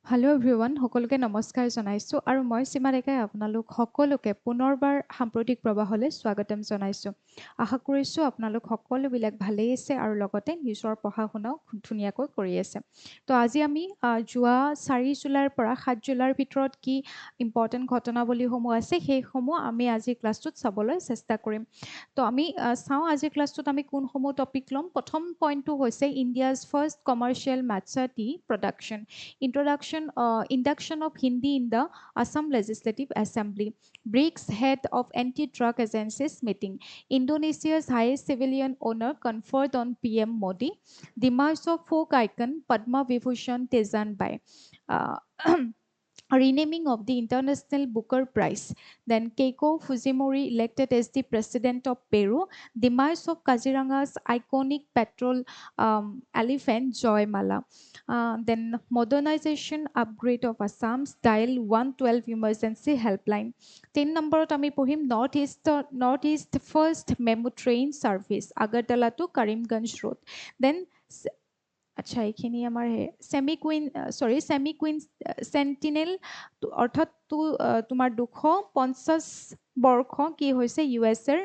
Hello' everyone সকলোকে নমস্কাৰ জনাইছোঁ আৰু মই সীমা ডেকাই আপোনালোক সকলোকে পুনৰবাৰ সাম্প্ৰতিক প্ৰবাহলৈ স্বাগতম জনাইছোঁ। আশা কৰিছোঁ আপোনালোক সকলোবিলাক ভালেই আছে আৰু লগতে নিজৰ পঢ়া শুনাও ধুনীয়াকৈ কৰি আছে। তো আজি আমি যোৱা 4 জুলাইৰ পৰা 7 জুলাইৰ ভিতৰত কি ইম্পৰ্টেণ্ট ঘটনাৱলীসমূহ আছে সেইসমূহ আমি আজি ক্লাছটোত চাবলৈ চেষ্টা কৰিম। তো আমি চাওঁ আজিৰ ক্লাছটোত আমি কোনসমূহ টপিক ল'ম। প্ৰথম পইণ্টটো হৈছে India's first commercial matcha tea production. Induction of Hindi in the Assam Legislative Assembly. BRICS head of anti-drug agencies meeting. Indonesia's highest civilian honor conferred on PM Modi. Demise of folk icon Padma Vibhushan Tejan Bai. Renaming of the International Booker Prize. Then Keiko Fujimori elected as the president of Peru. Demise of Kaziranga's iconic petrol elephant Joy Mala. Then modernization upgrade of Assam's dial 112 emergency helpline. 10 নম্বৰত আমি পঢ়িম north east first MEMU train service Agartala to Karimganj road. Then আচ্ছা এইখিনি আমাৰ semi queen sentinel অৰ্থাৎ তোমাৰ 250 বৰ্ষ কি হৈছে US-ৰ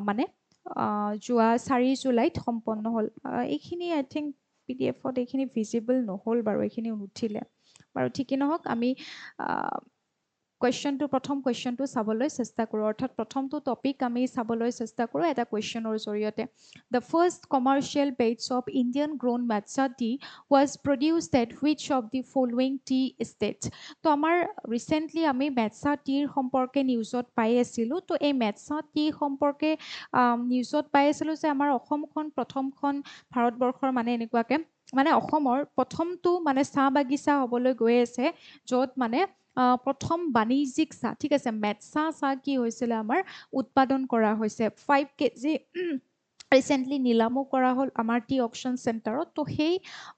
মানে যোৱা 4 জুলাইত সম্পন্ন হ'ল। এইখিনি আই থিংক PDF-ত এইখিনি ভিজিবল নহ'ল বাৰু, এইখিনি নুঠিলে বাৰু, ঠিকেই নহওক আমি প্ৰথম কুৱেশ্যনটো চাবলৈ চেষ্টা কৰোঁ, অৰ্থাৎ প্ৰথমটো টপিক আমি চাবলৈ চেষ্টা কৰোঁ এটা কুৱেশ্যনৰ জৰিয়তে। The first commercial batch of Indian grown matcha tea was produced at which of the following tea states. তো আমাৰ ৰিচেণ্টলি আমি মাটচা টিৰ সম্পৰ্কে নিউজত পাই আছিলোঁ। তো এই মাটচা টি সম্পৰ্কে নিউজত পাই আছিলোঁ যে আমাৰ অসমখন প্ৰথমখন ভাৰতবৰ্ষৰ মানে এনেকুৱাকৈ মানে অসমৰ প্ৰথমটো মানে চাহ বাগিচা হ'বলৈ গৈ আছে য'ত মানে প্ৰথম বাণিজ্যিক চাহ, ঠিক আছে, মেটচা চাহ কি হৈছিলে আমাৰ উৎপাদন কৰা হৈছে 5 kg ৰিচেণ্টলি নিলামো কৰা হ'ল আমাৰ টি অকশ্যন চেণ্টাৰত। তো সেই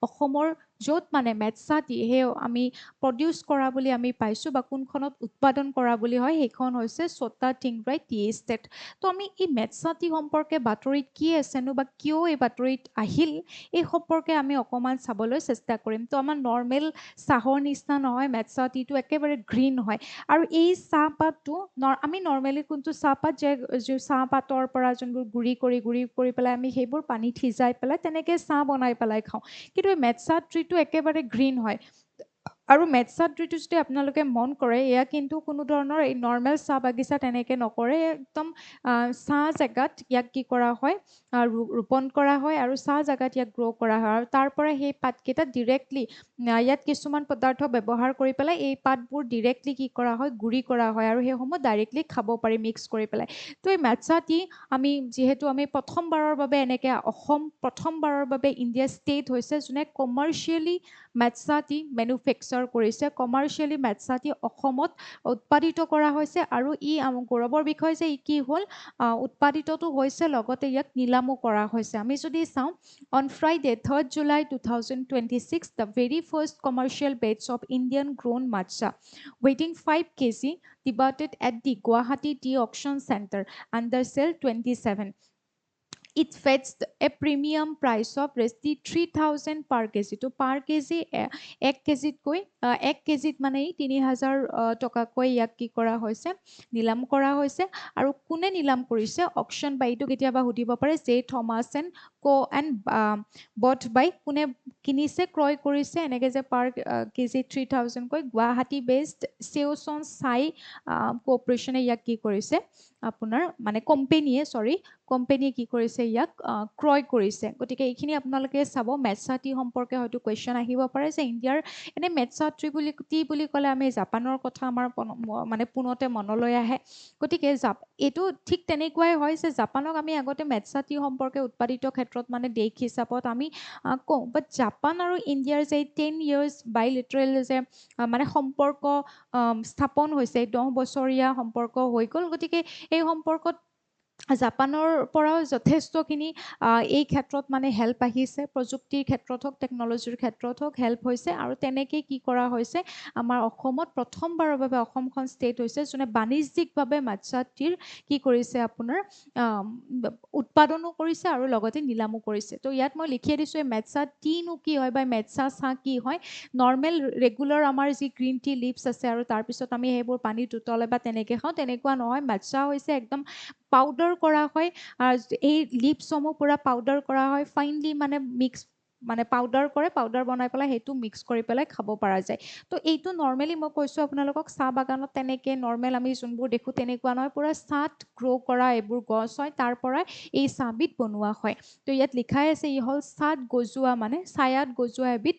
অসমৰ য'ত মানে মেটচা টি সেই আমি প্ৰডিউচ কৰা বুলি আমি পাইছোঁ বা কোনখনত উৎপাদন কৰা বুলি হয় সেইখন হৈছে ছটা টিংৰাই টি ষ্টেট। তো আমি এই মেটচা টি সম্পৰ্কে বাতৰিত কি আছেনো বা কিয় এই বাতৰিত আহিল এই সম্পৰ্কে আমি অকণমান চাবলৈ চেষ্টা কৰিম। তো আমাৰ নৰ্মেল চাহৰ নিচিনা নহয়, মেটচা টিটো একেবাৰে গ্ৰীণ হয় আৰু এই চাহপাতটো আমি নৰ্মেলি কোনটো চাহপাত যে চাহপাতৰ পৰা যোনবোৰ গুড়ি কৰি পেলাই আমি সেইবোৰ পানীত সিজাই পেলাই তেনেকৈ চাহ বনাই পেলাই খাওঁ, কিন্তু এই মেটচা ট্ৰিটো একেবাৰে গ্ৰীণ হয়। আৰু মেটচা ট্ৰিটো যদি আপোনালোকে মন কৰে এয়া কিন্তু কোনো ধৰণৰ এই নৰ্মেল চাহ বাগিচা তেনেকৈ নকৰে, একদম চাহ জেগাত ইয়াক কি কৰা হয় ৰোপণ কৰা হয় আৰু চাহ জেগাত ইয়াক গ্ৰ' কৰা হয় আৰু তাৰ পৰা সেই পাতকেইটা ডিৰেক্টলি ইয়াত কিছুমান পদাৰ্থ ব্যৱহাৰ কৰি পেলাই এই পাতবোৰ ডিৰেক্টলি কি কৰা হয় গুড়ি কৰা হয় আৰু সেইসমূহ ডাইৰেক্টলি খাব পাৰি মিক্স কৰি পেলাই। তো এই মেটচা টি যিহেতু আমি প্ৰথমবাৰৰ বাবে এনেকৈ অসম প্ৰথমবাৰৰ বাবে ইণ্ডিয়া ষ্টেট হৈছে যোনে কমাৰ্চিয়েলি মেটচা টি মেনুফেকচাৰ কৰিছে, কমাৰ্চিয়েলি মেটচা টি অসমত উৎপাদিত কৰা হৈছে আৰু ই গৌৰৱৰ বিষয় যে ই কি হ'ল উৎপাদিতটো হৈছে লগতে ইয়াক নিলামো কৰা হৈছে। আমি যদি চাওঁ on Friday 3rd July 2026 the very first commercial batch of Indian grown matcha weighing 5 kg debuted at the Guwahati Tea Auction Center under Cell 27. It fetched a premium price of 3,000 per kg. তো পাৰ KG 1 কেজিতকৈ 1 কেজিত মানে 3,000 টকাকৈ ইয়াক কি কৰা হৈছে নিলাম কৰা হৈছে। আৰু কোনে নিলাম কৰিছে অকশ্যন বাইটো কেতিয়াবা সুধিব পাৰে J Thomas and bought by কোনে কিনিছে ক্ৰয় কৰিছে এনেকৈ যে পাৰ কেজি 3,000কৈ গুৱাহাটী বেছড চেওচন চাই কোঅপাৰেশ্যনে ইয়াক কি কৰিছে আপোনাৰ মানে কোম্পেনীয়ে কি কৰিছে ইয়াক ক্ৰয় কৰিছে। গতিকে এইখিনি আপোনালোকে চাব। মেটচা টি সম্পৰ্কে হয়তো কুৱেশ্যন আহিব পাৰে যে ইণ্ডিয়াৰ এনে মেটচা টি বুলি ক'লে আমি জাপানৰ কথা আমাৰ মানে পোনতে মনলৈ আহে। গতিকে এইটো ঠিক তেনেকুৱাই হয় যে জাপানক আমি আগতে মেটচা টি সম্পৰ্কে উৎপাদিত ক্ষেত্ৰত মানে দেশ হিচাপত আমি কওঁ, বাট জাপান আৰু ইণ্ডিয়াৰ যে 10 years বাইলেটাৰেল যে মানে সম্পৰ্ক স্থাপন হৈছে 10 বছৰীয়া সম্পৰ্ক হৈ গ'ল। গতিকে এই সম্পৰ্কত জাপানৰ পৰাও যথেষ্টখিনি এই ক্ষেত্ৰত মানে হেল্প আহিছে প্ৰযুক্তিৰ ক্ষেত্ৰত হওক টেকন'লজিৰ ক্ষেত্ৰত হওক হেল্প হৈছে আৰু তেনেকৈ কি কৰা হৈছে আমাৰ অসমত প্ৰথমবাৰৰ বাবে অসমখন ষ্টেট হৈছে যোনে বাণিজ্যিকভাৱে মাৎস্যাতীৰ কি কৰিছে আপোনাৰ উৎপাদনো কৰিছে আৰু লগতে নিলামো কৰিছে তো ইয়াত মই লিখিয়ে দিছোঁ এই মাৎস্যাতীনো কি হয় বা মাৎস্যা চাহ কি হয় নৰ্মেল ৰেগুলাৰ আমাৰ যি গ্ৰীণ টি লিভছ আছে আৰু তাৰপিছত আমি সেইবোৰ পানীত উতলাই বা তেনেকৈ খাওঁ তেনেকুৱা নহয় মাৎস্যা হৈছে একদম পাউডাৰ কৰা হয় এই লিপসমূহ পুৰা পাউডাৰ কৰা হয় ফাইনলি মানে মিক্স মানে পাউডাৰ কৰে পাউডাৰ বনাই পেলাই সেইটো মিক্স কৰি পেলাই খাব পৰা যায় তো এইটো নৰ্মেলি মই কৈছোঁ আপোনালোকক চাহ বাগানত তেনেকৈ নৰ্মেল আমি যোনবোৰ দেখোঁ তেনেকুৱা নহয় পুৰা চাহ গ্ৰ' কৰা এইবোৰ গছ হয় তাৰ পৰা এই চাহবিধ বনোৱা হয় তো ইয়াত লিখাই আছে ই হ'ল চাহ গজোৱা মানে ছায়াত গজোৱা এবিধ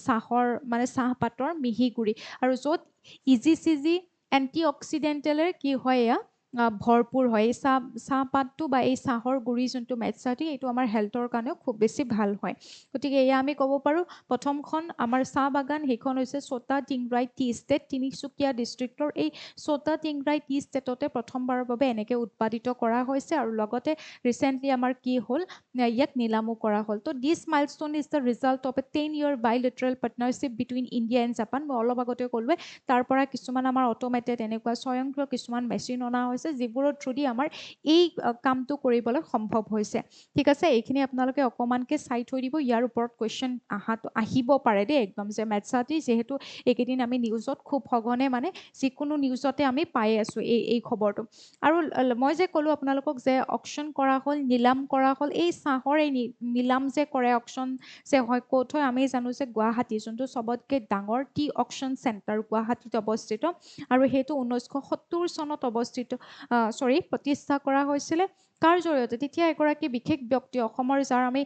চাহৰ মানে চাহপাতৰ মিহি গুড়ি আৰু য'ত ইজি চিজি এণ্টি অক্সিডেণ্টেলে কি হয় এয়া ভৰপূৰ হয় এই চাহপাতটো বা এই চাহৰ গুড়ি যোনটো মাৎস্যাতী এইটো আমাৰ হেল্থৰ কাৰণেও খুব বেছি ভাল হয় গতিকে এয়া আমি ক'ব পাৰোঁ প্ৰথমখন আমাৰ চাহ বাগান সেইখন হৈছে ছটা টিংৰাই টি ষ্টেট তিনিচুকীয়া ডিষ্ট্ৰিক্টৰ এই ছটা টিংৰাই টি ষ্টেটতে প্ৰথমবাৰৰ বাবে এনেকৈ উৎপাদিত কৰা হৈছে আৰু লগতে ৰিচেণ্টলি আমাৰ কি হ'ল ইয়াক নিলামো কৰা হ'ল তো this milestone is the result of a 10-year bilateral partnership between India and Japan মই অলপ আগতে ক'লোৱে তাৰ পৰা কিছুমান আমাৰ অট'মেটেড এনেকুৱা স্বয়ংক্ৰিয় কিছুমান মেচিন অনা হৈছে যিবোৰৰ থ্ৰুদি আমাৰ এই কামটো কৰিবলৈ সম্ভৱ হৈছে ঠিক আছে এইখিনি আপোনালোকে অকণমানকৈ চাই থৈ দিব ইয়াৰ ওপৰত কুৱেশ্যন আহিব পাৰে দেই একদম যে মাৎস্যাতী যিহেতু এইকেইদিন আমি নিউজত খুব সঘনে মানে যিকোনো নিউজতে আমি পাই আছোঁ এই খবৰটো আৰু মই যে ক'লোঁ আপোনালোকক যে অকশ্যন কৰা হ'ল নিলাম কৰা হ'ল এই চাহৰ এই নিলাম যে কৰে অকশ্যন যে হয় ক'ত হয় আমি জানো যে গুৱাহাটী যোনটো চবতকৈ ডাঙৰ টি অকশ্যন চেণ্টাৰ গুৱাহাটীত অৱস্থিত আৰু সেইটো 1970 চনত প্ৰতিষ্ঠা কৰা হৈছিলে তাৰ জৰিয়তে তেতিয়া এগৰাকী বিশেষ ব্যক্তি অসমৰ যাৰ আমি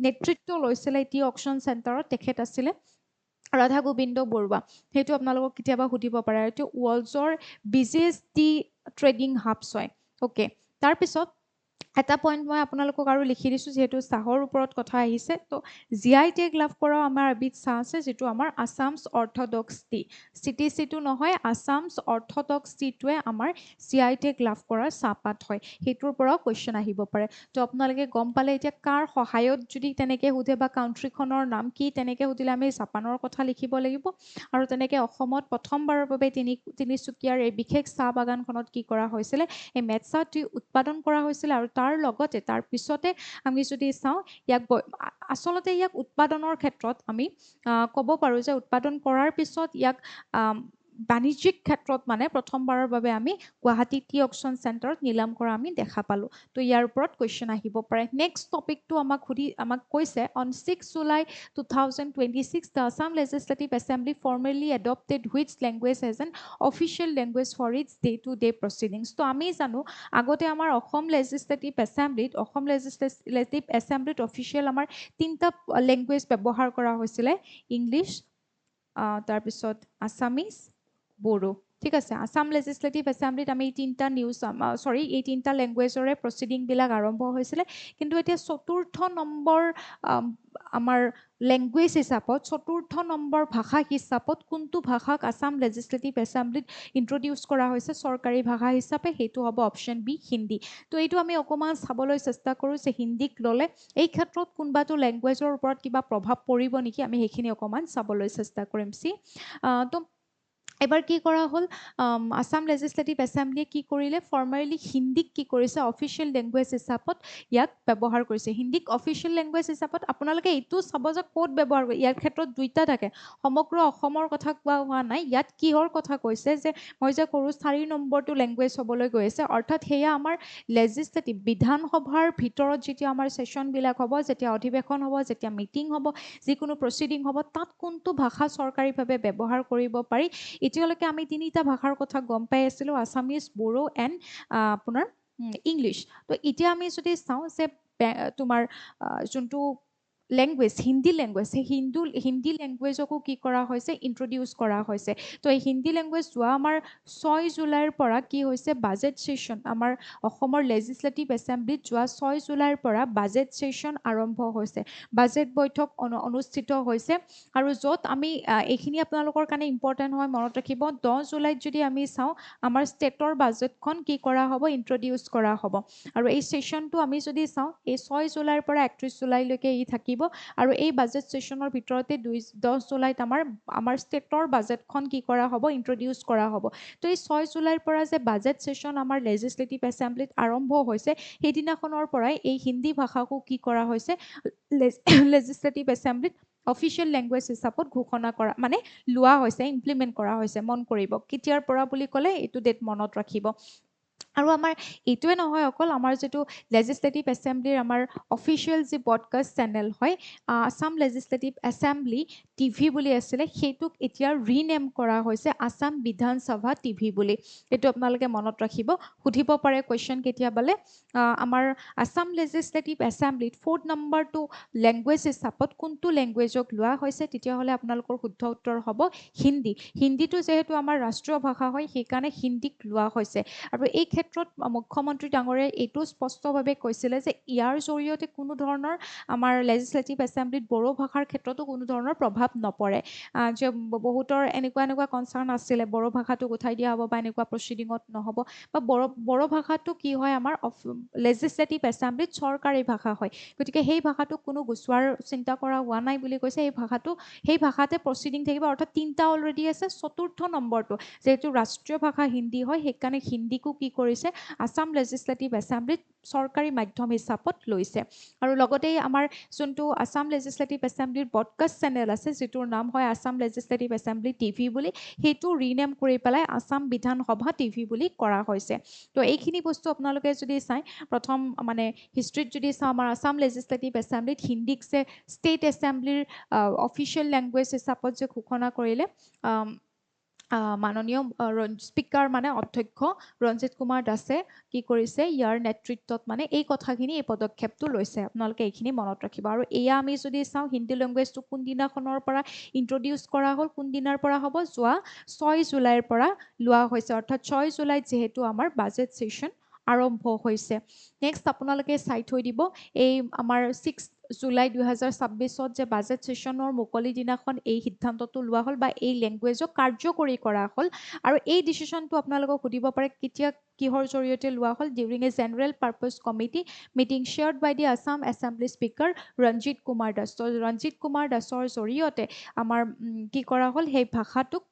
নেতৃত্ব লৈছিলে টি অকশ্যন চেণ্টাৰত তেখেত আছিলে ৰাধা গোবিন্দ বৰুৱা সেইটো আপোনালোকক কেতিয়াবা সুধিব পাৰে এইটো ৱৰ্ল্ডৰ বিজিয়েষ্ট টি ট্ৰেডিং হাবছ হয় অ'কে তাৰপিছত এটা পইণ্ট মই আপোনালোকক আৰু লিখি দিছোঁ যিহেতু চাহৰ ওপৰত কথা আহিছে তো জিআই টেগ লাভ কৰাও আমাৰ এবিধ চাহ আছে যিটো আমাৰ আছামছ অৰ্থডক্স টি চিটিচিটো নহয় আছামছ অৰ্থডক্স টিটোৱে আমাৰ জিআই টেগ লাভ কৰাৰ চাহপাত হয় সেইটোৰ পৰাও কুৱেশ্যন আহিব পাৰে তো আপোনালোকে গম পালে এতিয়া কাৰ সহায়ত যদি তেনেকৈ সোধে বা কাউণ্ট্ৰিখনৰ নাম কি তেনেকৈ সুধিলে আমি জাপানৰ কথা লিখিব লাগিব আৰু তেনেকৈ অসমত প্ৰথমবাৰৰ বাবে তিনিচুকীয়াৰ এই বিশেষ চাহ বাগানখনত কি কৰা হৈছিলে এই মাৎস্যাতী উৎপাদন কৰা হৈছিলে আৰু তাৰ লগতে তাৰ পিছতে আমি যদি চাওঁ ইয়াক আচলতে ইয়াক উৎপাদনৰ ক্ষেত্ৰত আমি ক'ব পাৰোঁ যে উৎপাদন কৰাৰ পিছত ইয়াক বাণিজ্যিক ক্ষেত্ৰত মানে প্ৰথমবাৰৰ বাবে আমি গুৱাহাটী টি অকশ্যন চেণ্টাৰত নিলাম কৰা আমি দেখা পালোঁ তো ইয়াৰ ওপৰত কুৱেশ্যন আহিব পাৰে নেক্সট টপিকটো আমাক কৈছে on 6 July 2026 the Assam legislative assembly formally adopted which language as an official language for its day to day proceedings তো আমি জানো আগতে আমাৰ অসম লেজিছলেটিভ এছেম্বলিত অফিচিয়েল আমাৰ 3টা লেংগুৱেজ ব্যৱহাৰ কৰা হৈছিলে ইংলিছ তাৰপিছত আছামিজ বড়ো ঠিক আছে আছাম লেজিছলেটিভ এছেম্বলিত আমি এই 3টা লেংগুৱেজৰে প্ৰচিডিংবিলাক আৰম্ভ হৈছিলে কিন্তু এতিয়া 4ৰ্থ নম্বৰ আমাৰ লেংগুৱেজ হিচাপত 4ৰ্থ নম্বৰ ভাষা হিচাপত কোনটো ভাষাক আছাম লেজিছলেটিভ এছেম্বলিত ইন্ট্ৰডিউচ কৰা হৈছে চৰকাৰী ভাষা হিচাপে সেইটো হ'ব অপশ্যন বি হিন্দী তো এইটো আমি অকণমান চাবলৈ চেষ্টা কৰোঁ যে হিন্দীক ল'লে এই ক্ষেত্ৰত কোনোবাটো লেংগুৱেজৰ ওপৰত কিবা প্ৰভাৱ পৰিব নেকি আমি সেইখিনি অকণমান চাবলৈ চেষ্টা কৰিম তো এবাৰ কি কৰা হ'ল আছাম লেজিছলেটিভ এছেম্বলিয়ে কি কৰিলে ফৰ্মেলি হিন্দীক কি কৰিছে অফিচিয়েল লেংগুৱেজ হিচাপত ইয়াক ব্যৱহাৰ কৰিছে হিন্দীক অফিচিয়েল লেংগুৱেজ হিচাপত আপোনালোকে এইটো চাব যে ক'ত ব্যৱহাৰ কৰে ইয়াৰ ক্ষেত্ৰত 2টা থাকে সমগ্ৰ অসমৰ কথা কোৱা হোৱা নাই ইয়াত কিহৰ কথা কৈছে যে মই যে কৰোঁ 4 নম্বৰটো লেংগুৱেজ হ'বলৈ গৈ আছে অৰ্থাৎ সেয়া আমাৰ লেজিছলেটিভ বিধানসভাৰ ভিতৰত যেতিয়া আমাৰ ছেশ্যনবিলাক হ'ব যেতিয়া অধিৱেশন হ'ব যেতিয়া মিটিং হ'ব যিকোনো প্ৰচিডিং হ'ব তাত কোনটো ভাষা চৰকাৰীভাৱে ব্যৱহাৰ কৰিব পাৰি এতিয়ালৈকে আমি 3টা ভাষাৰ কথা গম পাই আছিলোঁ আছামিজ বড়ো এণ্ড আপোনাৰ ইংলিছ তো এতিয়া আমি যদি চাওঁ যে তোমাৰ যোনটো ল্যাঙ্গুৱেজ হিন্দী ল্যাঙ্গুৱেজ হিন্দী ল্যাঙ্গুৱেজকো কি কৰা হৈছে ইন্ট্ৰডিউস কৰা হৈছে তো এই হিন্দী ল্যাঙ্গুৱেজ যোৱা আমাৰ 6 জুলাইৰ পৰা কি হৈছে বাজেট সেশন আমাৰ অসমৰ লেজিসলেটিভ এছেম্বলিত যোৱা 6 জুলাইৰ পৰা বাজেট সেশন আৰম্ভ হৈছে বাজেট বৈঠক অনুষ্ঠিত হৈছে আৰু য'ত আমি এইখিনি আপোনালোকৰ কাৰণে ইম্পৰ্টেণ্ট হয় মনত ৰাখিব 10 জুলাইত যদি আমি চাওঁ আমাৰ ষ্টেটৰ বাজেটখন কি কৰা হ'ব ইন্ট্ৰডিউস কৰা হ'ব আৰু এই সেশনটো আমি যদি চাওঁ এই 6 জুলাইৰ পৰা 31 জুলাইলৈকে ই থাকিব আৰু এই বাজেট সেশনৰ ভিতৰতে 10 জুলাইত আমাৰ ষ্টেটৰ বাজেটখন কি কৰা হ'ব ইন্ট্ৰডিউস কৰা হ'ব তো এই 6 জুলাইৰ পৰা যে বাজেট সেশন আমাৰ লেজিসলেটিভ এছেম্বলিত আৰম্ভ হৈছে সেইদিনাখনৰ পৰাই এই হিন্দী ভাষাকো কি কৰা হৈছে লেজিসলেটিভ এছেম্বলিত অফিচিয়েল ল্যাঙ্গুৱেজ হিচাপত ঘোষণা কৰা মানে লোৱা হৈছে ইমপ্লিমেন্ট কৰা হৈছে মন কৰিব কেতিয়াৰ পৰা বুলি ক'লে এইটো ডেট মনত ৰাখিব আৰু আমাৰ এইটোৱে নহয় অকল আমাৰ যেটো লেজিসলেটিভ এছেম্বলিৰ আমাৰ অফিচিয়েল যি পডকাষ্ট চেনেল হয় আসাম লেজিসলেটিভ এছেম্বলি টিভি বুলি আছিলে সেইটোক এতিয়া ৰিনেম কৰা হৈছে আসাম বিধানসভা টিভি বুলি এইটো আপোনালোকে মনত ৰাখিব সুধিব পাৰে কোৱেশ্চন কেতিয়াবালে আমাৰ আসাম লেজিসলেটিভ এছেম্বলিত 4th নম্বৰটো ল্যাঙ্গুৱেজ হিচাপত কোনটো ল্যাঙ্গুৱেজক লোৱা হৈছে তেতিয়াহলে আপোনালোকৰ শুদ্ধ উত্তৰ হ'ব হিন্দী হিন্দীটো যেহেতু আমাৰ ৰাষ্ট্ৰীয় ভাষা হয় সেইকাৰণে হিন্দীক লোৱা হৈছে আৰু এই ক্ষেত্ৰত মুখ্যমন্ত্ৰী ডাঙৰীয়াই এইটো স্পষ্টভাৱে কৈছিলে যে ইয়াৰ জৰিয়তে কোনো ধৰণৰ আমাৰ লেজিসলেটিভ এছেম্বলিত বড়ো ভাষাৰ ক্ষেত্ৰতো কোনো ধৰণৰ প্ৰভাৱ নপৰে যে বহুতৰ এনেকুৱা কনচাৰ্ন আছিলে বড়ো ভাষাটোক উঠাই দিয়া হ'ব বা এনেকুৱা প্ৰচিডিঙত নহ'ব বা বড়ো ভাষাটো কি হয় আমাৰ লেজিসলেটিভ এছেম্বলিত চৰকাৰী ভাষা হয় গতিকে সেই ভাষাটোক কোনো গুচোৱাৰ চিন্তা কৰা হোৱা নাই বুলি কৈছে সেই ভাষাতে প্ৰচিডিং থাকিব অৰ্থাৎ তিনিটা অলৰেডি আছে চতুৰ্থ নম্বৰটো যেহেতু ৰাষ্ট্ৰীয় ভাষা হিন্দী হয় সেইকাৰণে হিন্দীকো কি কৰিছে আসাম লেজিসলেটিভ এছেম্বলিত চৰকাৰী মাধ্যম হিচাপত লৈছে আৰু লগতে আমাৰ যোনটো আসাম লেজিসলেটিভ এছেম্বলিৰ পডকাষ্ট চেনেল আছে যেটোৰ নাম হয় আসাম লেজিসলেটিভ এছেম্বলি টিভি বুলি সেইটো ৰিনেম কৰি পেলাই আসাম বিধানসভা টিভি বুলি কৰা হৈছে তো এইখিনি বস্তু আপোনালোকে যদি চাই প্ৰথম মানে হিষ্ট্ৰীত যদি চাওঁ আমাৰ আসাম লেজিসলেটিভ এছেম্বলিত হিন্দীক যে ষ্টেট এছেম্বলিৰ অফিচিয়েল ল্যাঙ্গুৱেজ হিচাপত যে ঘোষণা কৰিলে মাননীয় স্পিকাৰ মানে অধ্যক্ষ ৰঞ্জিত কুমাৰ দাসে কি কৰিছে ইয়াৰ নেতৃত্বত মানে এই কথাখিনি এই পদক্ষেপটো লৈছে আপোনালোকে এইখিনি মনত ৰাখিব আৰু এয়া আমি যদি চাওঁ হিন্দী ল্যাঙ্গুৱেজটো কোন দিনাখনৰ পৰা ইন্ট্ৰডিউস কৰা হ'ল কোন দিনাৰ পৰা হ'ব যোৱা 6 জুলাইৰ পৰা লোৱা হৈছে অৰ্থাৎ 6 জুলাইত যেহেতু আমাৰ বাজেট সেশন আৰম্ভ হৈছে নেক্সট আপোনালোকে চাই থৈ দিব এই আমাৰ 6 জুলাই 2026 যে বাজেট সেশনৰ মুকলি দিনাখন এই সিদ্ধান্তটো লোৱা হ'ল বা এই ল্যাঙ্গুৱেজক কাৰ্যকৰী কৰা হ'ল আৰু এই ডিসিশনটো আপোনালোকক সুধিব পাৰে কেতিয়া কিহৰ জৰিয়তে লোৱা হ'ল during a general purpose committee meeting chaired by the Assam assembly speaker Ranjit Kumar Das তো ৰঞ্জিত কুমাৰ দাসৰ জৰিয়তে আমাৰ কি কৰা হ'ল সেই ভাষাটোক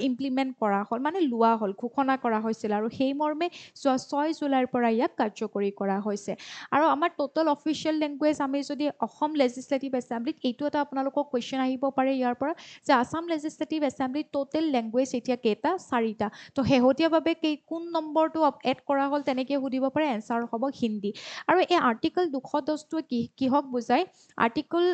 ইমপ্লিমেন্ট কৰা হ'ল মানে লোৱা হ'ল ঘোষণা কৰা হৈছিল আৰু সেই মৰ্মে 6 জুলাইৰ পৰা ইয়াক কাৰ্যকৰী কৰা হৈছে আৰু আমাৰ টোটাল অফিচিয়েল ল্যাঙ্গুৱেজ আমি যদি অসম লেজিসলেটিভ এছেম্বলিত এইটো এটা আপোনালোকক কোৱেশ্চন আহিব পাৰে ইয়াৰ পৰা যে আসাম লেজিসলেটিভ এছেম্বলিত টোটাল ল্যাঙ্গুৱেজ এতিয়া কেইটা 4টা তো শেহতীয়াভাৱে কোন নম্বৰটো এড কৰা হ'ল তেনেকৈ সুধিব পাৰে এনসাৰ হ'ব হিন্দী আৰু এই আৰ্টিকল 210টোৱে কিহক বুজায় আৰ্টিকল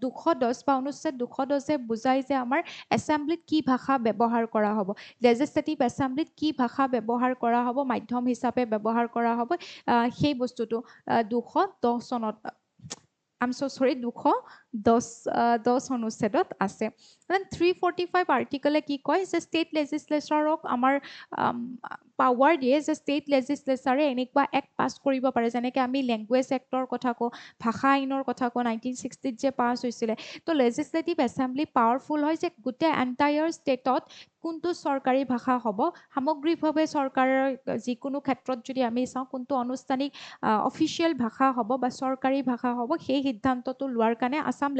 210 বা অনুচ্ছেদ 210 বুজায় যে আমাৰ এছেম্বলিত কি ভাষা ব্যৱহাৰ কৰা হ'ব লেজিসলেটিভ এছেম্বলিত কি ভাষা ব্যৱহাৰ কৰা হ'ব মাধ্যম হিচাপে ব্যৱহাৰ কৰা হ'ব সেই বস্তুটো 210 চনত I'm so sorry 210 অনুচ্ছেদত আছে then 345 আৰ্টিকলে কি কয় যে ষ্টেট লেজিসলেচাৰক আমাৰ পাৱাৰ দিয়ে যে ষ্টেট লেজিসলেচাৰে এনেকুৱা এক্ট পাছ কৰিব পাৰে যেনেকৈ আমি ল্যাঙ্গুৱেজ এক্টৰ কথা কওঁ ভাষা আইনৰ কথা কওঁ 1960 যে পাছ হৈছিলে তো লেজিসলেটিভ এছেম্বলি পাৱাৰফুল হয় যে গোটেই এণ্টায়াৰ ষ্টেটত কোনটো চৰকাৰী ভাষা হ'ব সামগ্ৰিকভাৱে চৰকাৰৰ যিকোনো ক্ষেত্ৰত যদি আমি চাওঁ কোনটো আনুষ্ঠানিক অফিচিয়েল ভাষা হ'ব বা চৰকাৰী ভাষা হ'ব সেই সিদ্ধান্তটো লোৱাৰ কাৰণে আসাম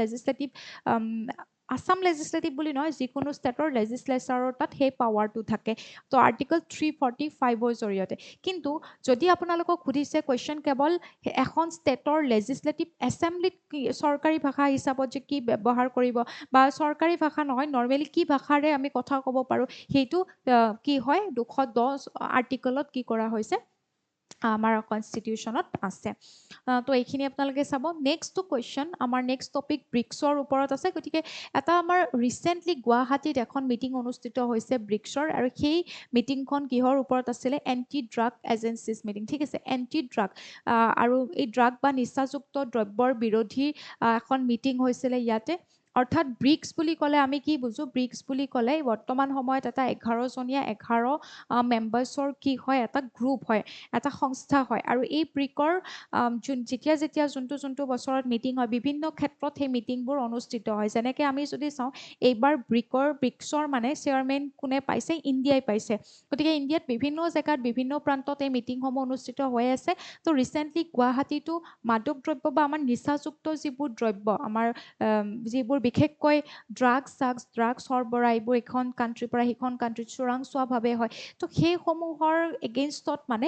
লেজিসলেটিভ বুলি নহয় যিকোনো ষ্টেটৰ লেজিসলেচাৰৰ তাত সেই পাৱাৰটো থাকে তো আৰ্টিকল 345ৰ জৰিয়তে কিন্তু যদি আপোনালোকক সুধিছে কোৱেশ্চন কেৱল এখন ষ্টেটৰ লেজিসলেটিভ এছেম্বলিত চৰকাৰী ভাষা হিচাপত যে কি ব্যৱহাৰ কৰিব বা চৰকাৰী ভাষা নহয় নৰ্মেলি কি ভাষাৰে আমি কথা ক'ব পাৰোঁ সেইটো কি হয় 210 আৰ্টিকলত কি কৰা হৈছে আমাৰ কনষ্টিটিউশ্যনত আছে তো এইখিনি আপোনালোকে চাব নেক্সটটো কুৱেশ্যন আমাৰ নেক্সট টপিক ব্ৰিক্সৰ ওপৰত আছে গতিকে এটা আমাৰ ৰিচেণ্টলি গুৱাহাটীত এখন মিটিং অনুষ্ঠিত হৈছে ব্ৰিক্সৰ আৰু সেই মিটিংখন কিহৰ ওপৰত আছিলে এণ্টি ড্ৰাগ এজেঞ্চিজ মিটিং ঠিক আছে এণ্টি ড্ৰাগ আৰু এই ড্ৰাগ বা নিচাযুক্ত দ্ৰব্যৰ বিৰোধী এখন মিটিং হৈছিলে ইয়াতে অৰ্থাৎ ব্ৰিক্স বুলি ক'লে আমি কি বুজো ব্ৰিক্স বুলি ক'লে বৰ্তমান সময়ত এটা 11জনীয়া 11 মেম্বাৰ্ছৰ কি হয় এটা গ্ৰুপ হয় এটা সংস্থা হয় আৰু এই ব্ৰিকৰ যেতিয়া যোনটো বছৰত মিটিং হয় বিভিন্ন ক্ষেত্ৰত সেই মিটিংবোৰ অনুষ্ঠিত হয় যেনেকৈ আমি যদি চাওঁ এইবাৰ ব্ৰিক্সৰ মানে চেয়াৰমেন কোনে পাইছে ইণ্ডিয়াই পাইছে গতিকে ইণ্ডিয়াত বিভিন্ন জেগাত বিভিন্ন প্ৰান্তত এই মিটিংসমূহ অনুষ্ঠিত হৈ আছে তো ৰিচেণ্টলি গুৱাহাটীতো মাদক দ্ৰব্য বা আমাৰ নিচাযুক্ত যিবোৰ দ্ৰব্য আমাৰ যিবোৰ বিশেষকৈ ড্ৰাগছ সৰবৰাহ এইবোৰ এখন কাণ্ট্ৰিৰ পৰা সিখন কাণ্ট্ৰিত চোৰাংচোৱাভাৱে হয় তো সেইসমূহৰ এগেইনষ্টত মানে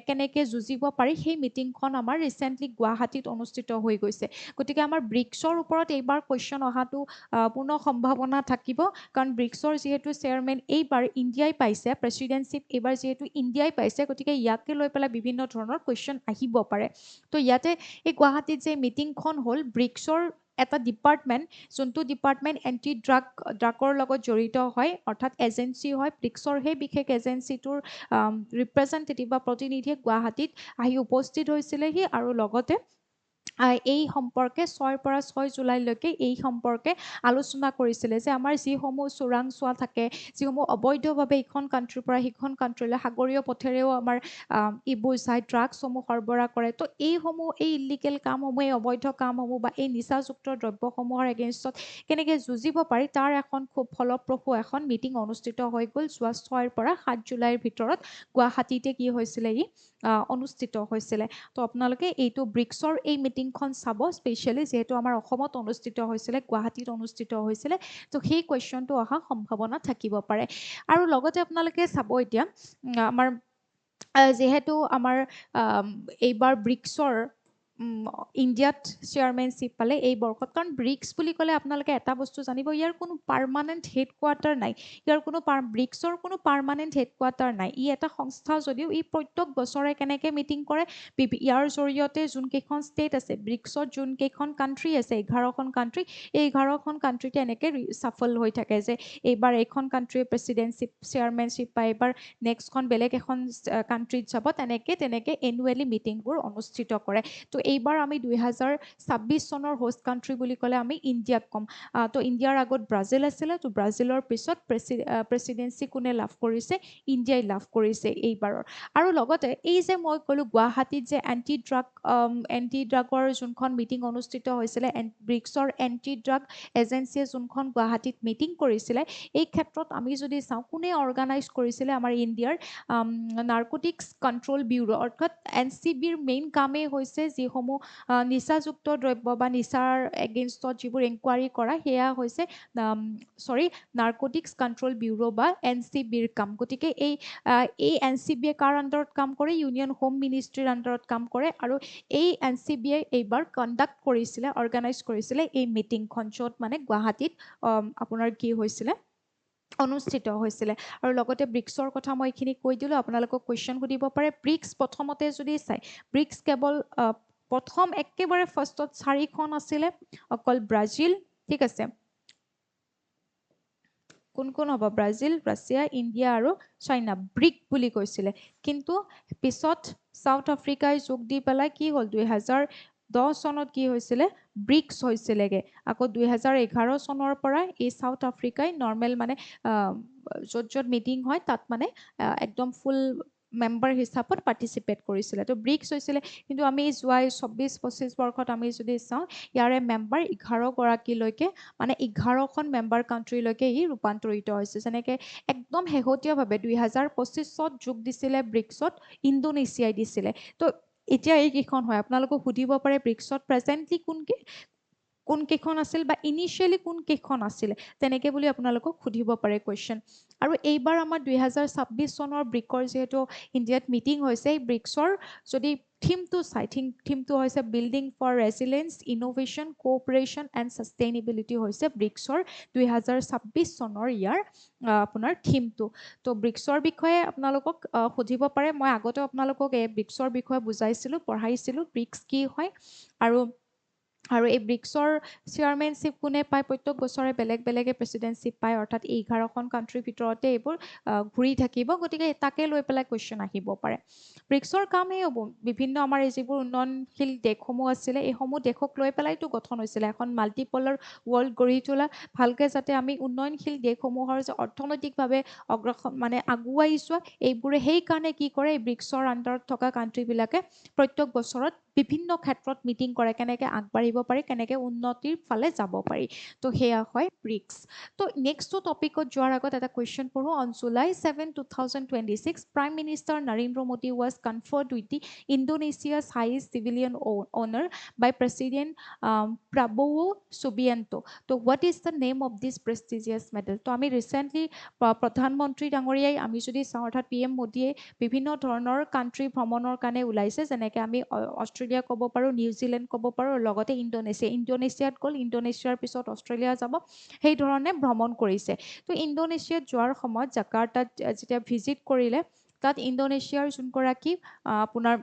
কেনেকৈ যুঁজিব পাৰি সেই মিটিংখন আমাৰ ৰিচেণ্টলি গুৱাহাটীত অনুষ্ঠিত হৈ গৈছে গতিকে আমাৰ ব্ৰিক্সৰ ওপৰত এইবাৰ কুৱেশ্যন অহাটো পূৰ্ণ সম্ভাৱনা থাকিব কাৰণ ব্ৰিক্সৰ যিহেতু চেয়াৰমেন এইবাৰ ইণ্ডিয়াই পাইছে প্ৰেচিডেণ্টশ্বিপ এইবাৰ যিহেতু ইণ্ডিয়াই পাইছে গতিকে ইয়াকে লৈ পেলাই বিভিন্ন ধৰণৰ কুৱেশ্যন আহিব পাৰে তো ইয়াতে এই গুৱাহাটীত যে মিটিংখন হ'ল ব্ৰিক্সৰ এটা ডিপাৰ্টমেণ্ট যোনটো ডিপাৰ্টমেণ্ট এণ্টি ড্ৰাগৰ লগত জড়িত হয় অৰ্থাৎ এজেঞ্চি হয় ব্ৰিক্সৰ সেই বিশেষ এজেঞ্চিটোৰ ৰিপ্ৰেজেণ্টেটিভ বা প্ৰতিনিধিয়ে গুৱাহাটীত আহি উপস্থিত হৈছিলেহি আৰু লগতে এই সম্পৰ্কে 6 পৰা 6 জুলাইলৈকে এই সম্পৰ্কে আলোচনা কৰিছিলে যে আমাৰ যিসমূহ চোৰাংচোৱা থাকে যিসমূহ অবৈধভাৱে ইখন কাণ্ট্ৰিৰ পৰা সিখন কাণ্ট্ৰিলৈ সাগৰীয় পথেৰেও আমাৰ এইবোৰ যায় ড্ৰাগছসমূহ সৰবৰাহ কৰে তো এইসমূহ এই ইলিগেল কামসমূহ এই অবৈধ কামসমূহ বা এই নিচাযুক্ত দ্ৰব্যসমূহৰ এগেইনষ্টত কেনেকৈ যুঁজিব পাৰি তাৰ এখন খুব ফলপ্ৰসূ এখন মিটিং অনুষ্ঠিত হৈ গ'ল যোৱা 6 পৰা 7 জুলাইৰ ভিতৰত গুৱাহাটীতে কি হৈছিলে ই অনুষ্ঠিত হৈছিলে তো আপোনালোকে এইটো ব্ৰিক্সৰ এই মিটিংখন চাব স্পেচিয়েলি যিহেতু আমাৰ অসমত অনুষ্ঠিত হৈছিলে গুৱাহাটীত অনুষ্ঠিত হৈছিলে তো সেই কুৱেশ্যনটো অহা সম্ভাৱনা থাকিব পাৰে আৰু লগতে আপোনালোকে চাব এতিয়া আমাৰ যিহেতু আমাৰ এইবাৰ ব্ৰিক্সৰ ইণ্ডিয়াত চেয়াৰমেনশ্বিপ পালে এই বৰ্ষত কাৰণ ব্ৰিক্স বুলি ক'লে আপোনালোকে এটা বস্তু জানিব ইয়াৰ কোনো পাৰ্মানেণ্ট হেডকোৱাৰ্টাৰ নাই ইয়াৰ কোনো ব্ৰিক্সৰ কোনো পাৰ্মানেণ্ট হেডকোৱাৰ্টাৰ নাই ই এটা সংস্থা যদিও ই প্ৰত্যেক বছৰে কেনেকৈ মিটিং কৰে ইয়াৰ জৰিয়তে যোনকেইখন ষ্টেট আছে ব্ৰিক্সত যোনকেইখন কাণ্ট্ৰি আছে 11খন কাণ্ট্ৰি এই 11খন কাণ্ট্ৰিতে এনেকৈ চাফল হৈ থাকে যে এইবাৰ এইখন কাণ্ট্ৰিয়ে প্ৰেচিডেণ্টশ্বিপ চেয়াৰমেনশ্বিপ পায় এইবাৰ নেক্সটখন বেলেগ এখন কাণ্ট্ৰিত যাব তেনেকৈ এনুৱেলি মিটিংবোৰ অনুষ্ঠিত কৰে তো এইবাৰ আমি 2026 চনৰ হোষ্ট কাণ্ট্ৰি বুলি ক'লে আমি ইণ্ডিয়াক ক'ম তো ইণ্ডিয়াৰ আগত ব্ৰাজিল আছিলে তো ব্ৰাজিলৰ পিছত প্ৰেচিডেঞ্চি কোনে লাভ কৰিছে ইণ্ডিয়াই লাভ কৰিছে এইবাৰৰ আৰু লগতে এই যে মই ক'লোঁ গুৱাহাটীত যে এণ্টি ড্ৰাগৰ যোনখন মিটিং অনুষ্ঠিত হৈছিলে ব্ৰিক্সৰ এণ্টি ড্ৰাগ এজেঞ্চিয়ে যোনখন গুৱাহাটীত মিটিং কৰিছিলে এই ক্ষেত্ৰত আমি যদি চাওঁ কোনে অৰ্গেনাইজ কৰিছিলে আমাৰ ইণ্ডিয়াৰ নাৰ্কটিক্স কণ্ট্ৰল ব্যুৰ' অৰ্থাৎ NCBৰ মেইন কামেই হৈছে যিসমূহ নিচাযুক্ত দ্ৰব্য বা নিচাৰ এগেইনষ্টত যিবোৰ এনকুৱাৰী কৰা সেয়া হৈছে নাৰ্কটিক্স কণ্ট্ৰল ব্যুৰ' বা NCBৰ কাম গতিকে এই NCBয়ে কাৰ আণ্ডাৰত কাম কৰে ইউনিয়ন হোম মিনিষ্ট্ৰীৰ আণ্ডাৰত কাম কৰে আৰু এই NCBয়ে এইবাৰ কণ্ডাক্ট কৰিছিলে অৰ্গেনাইজ কৰিছিলে এই মিটিংখন য'ত মানে গুৱাহাটীত আপোনাৰ কি হৈছিলে অনুষ্ঠিত হৈছিলে আৰু লগতে ব্ৰিক্সৰ কথা মই এইখিনি কৈ দিলোঁ আপোনালোকক কুৱেশ্যন সুধিব পাৰে ব্ৰিক্স প্ৰথমতে যদি চাই ব্ৰিক্স কেৱল প্ৰথম একেবাৰে ফাৰ্ষ্টত 4খন আছিলে অকল ব্ৰাজিল ঠিক আছে কোন হ'ব ব্ৰাজিল ৰাছিয়া ইণ্ডিয়া আৰু চাইনা ব্ৰিক বুলি কৈছিলে কিন্তু পিছত সাউথ আফ্ৰিকাই যোগ দি পেলাই কি হ'ল 2010 চনত কি হৈছিলে ব্ৰিক্স হৈছিলেগে আকৌ 2011 চনৰ পৰা এই সাউথ আফ্ৰিকাই নৰ্মেল মানে য'ত মিটিং হয় তাত মানে একদম ফুল মেম্বাৰ হিচাপত পাৰ্টিচিপেট কৰিছিলে তো ব্ৰিক্স হৈছিলে কিন্তু আমি যোৱা 24-25 বৰ্ষত আমি যদি চাওঁ ইয়াৰে মেম্বাৰ 11গৰাকীলৈকে মানে 11খন মেম্বাৰ কাণ্ট্ৰিলৈকে ই ৰূপান্তৰিত হৈছে যেনেকৈ একদম শেহতীয়াভাৱে 2025ত যোগ দিছিলে ব্ৰিক্সত ইণ্ডোনেছিয়াই দিছিলে তো এতিয়া এইকেইখন হয় আপোনালোকক সুধিব পাৰে ব্ৰিক্সত প্ৰেজেণ্টলি কোন কেইখন আছিল বা ইনিশিয়েলি কোন কেইখন আছিল তেনেকে বুলি আপোনালোকক সুধিব পাৰে কোৱেশ্চন আৰু এইবাৰ আমাৰ 2026 চনৰ ব্ৰিকৰ যেহেতু ইণ্ডিয়াত মিটিং হৈছে এই ব্ৰিক্সৰ যদি থিমটো চাই থিমটো হৈছে building for resilience innovation cooperation and sustainability হৈছে ব্ৰিক্সৰ 2026 চনৰ ইয়াৰ আপোনাৰ থিমটো তো ব্ৰিক্সৰ বিষয়ে আপোনালোকক সুধিব পাৰে মই আগতে আপোনালোকক এই ব্ৰিক্সৰ বিষয়ে বুজাইছিলোঁ পঢ়াইছিলোঁ ব্ৰিক্স কি হয় আৰু এই ব্ৰিক্সৰ চেয়াৰমেনশ্বিপ কোনে পায় প্ৰত্যেক বছৰে বেলেগ বেলেগে প্ৰেচিডেণ্টশ্বিপ পায় অৰ্থাৎ 11খন কাণ্ট্ৰিৰ ভিতৰতে এইবোৰ ঘূৰি থাকিব গতিকে তাকে লৈ পেলাই কুৱেশ্যন আহিব পাৰে ব্ৰিক্সৰ কাম এই হ'ব বিভিন্ন আমাৰ এই যিবোৰ উন্নয়নশীল দেশসমূহ আছিলে এইসমূহ দেশক লৈ পেলাইতো গঠন হৈছিলে এখন মাল্টিপলাৰ ৱৰ্ল্ড গঢ়ি তোলা ভালকৈ যাতে আমি উন্নয়নশীল দেশসমূহৰ যে অৰ্থনৈতিকভাৱে অগ্ৰসৰ মানে আগুৱাই যোৱা এইবোৰে সেইকাৰণে কি কৰে এই ব্ৰিক্সৰ আণ্ডাৰত থকা কাণ্ট্ৰিবিলাকে প্ৰত্যেক বছৰত বিভিন্ন ক্ষেত্ৰত মিটিং কৰে কেনেকৈ আগবাঢ়িব পাৰি কেনেকৈ উন্নতিৰ ফালে যাব পাৰি তো সেয়া হয় ব্ৰিক্স তো নেক্সট টপিকত যোৱাৰ আগত এটা কুৱেশ্যন পঢ়োঁ on July 7 2026 prime minister Narendra Modi was conferred with the Indonesia's highest civilian honour by president Prabowo Subianto তো what is the name of this prestigious medal তো আমি ৰিচেণ্টলি প্ৰধানমন্ত্ৰী ডাঙৰীয়াই আমি যদি চাওঁ অৰ্থাৎ PM মোদীয়ে বিভিন্ন ধৰণৰ কাণ্ট্ৰি ভ্ৰমণৰ কাৰণে ওলাইছে যেনেকৈ আমি অষ্ট্ৰেলিয়া ক'ব পাৰোঁ নিউজিলেণ্ড ক'ব পাৰোঁ লগতে ইণ্ডোনেছিয়াত গ'ল ইণ্ডোনেছিয়াৰ পিছত অষ্ট্ৰেলিয়া যাব সেইধৰণে ভ্ৰমণ কৰিছে তো ইণ্ডোনেছিয়াত যোৱাৰ সময়ত জাকাৰ্টাত যেতিয়া ভিজিট কৰিলে তাত ইণ্ডোনেছিয়াৰ যোনগৰাকী আপোনাৰ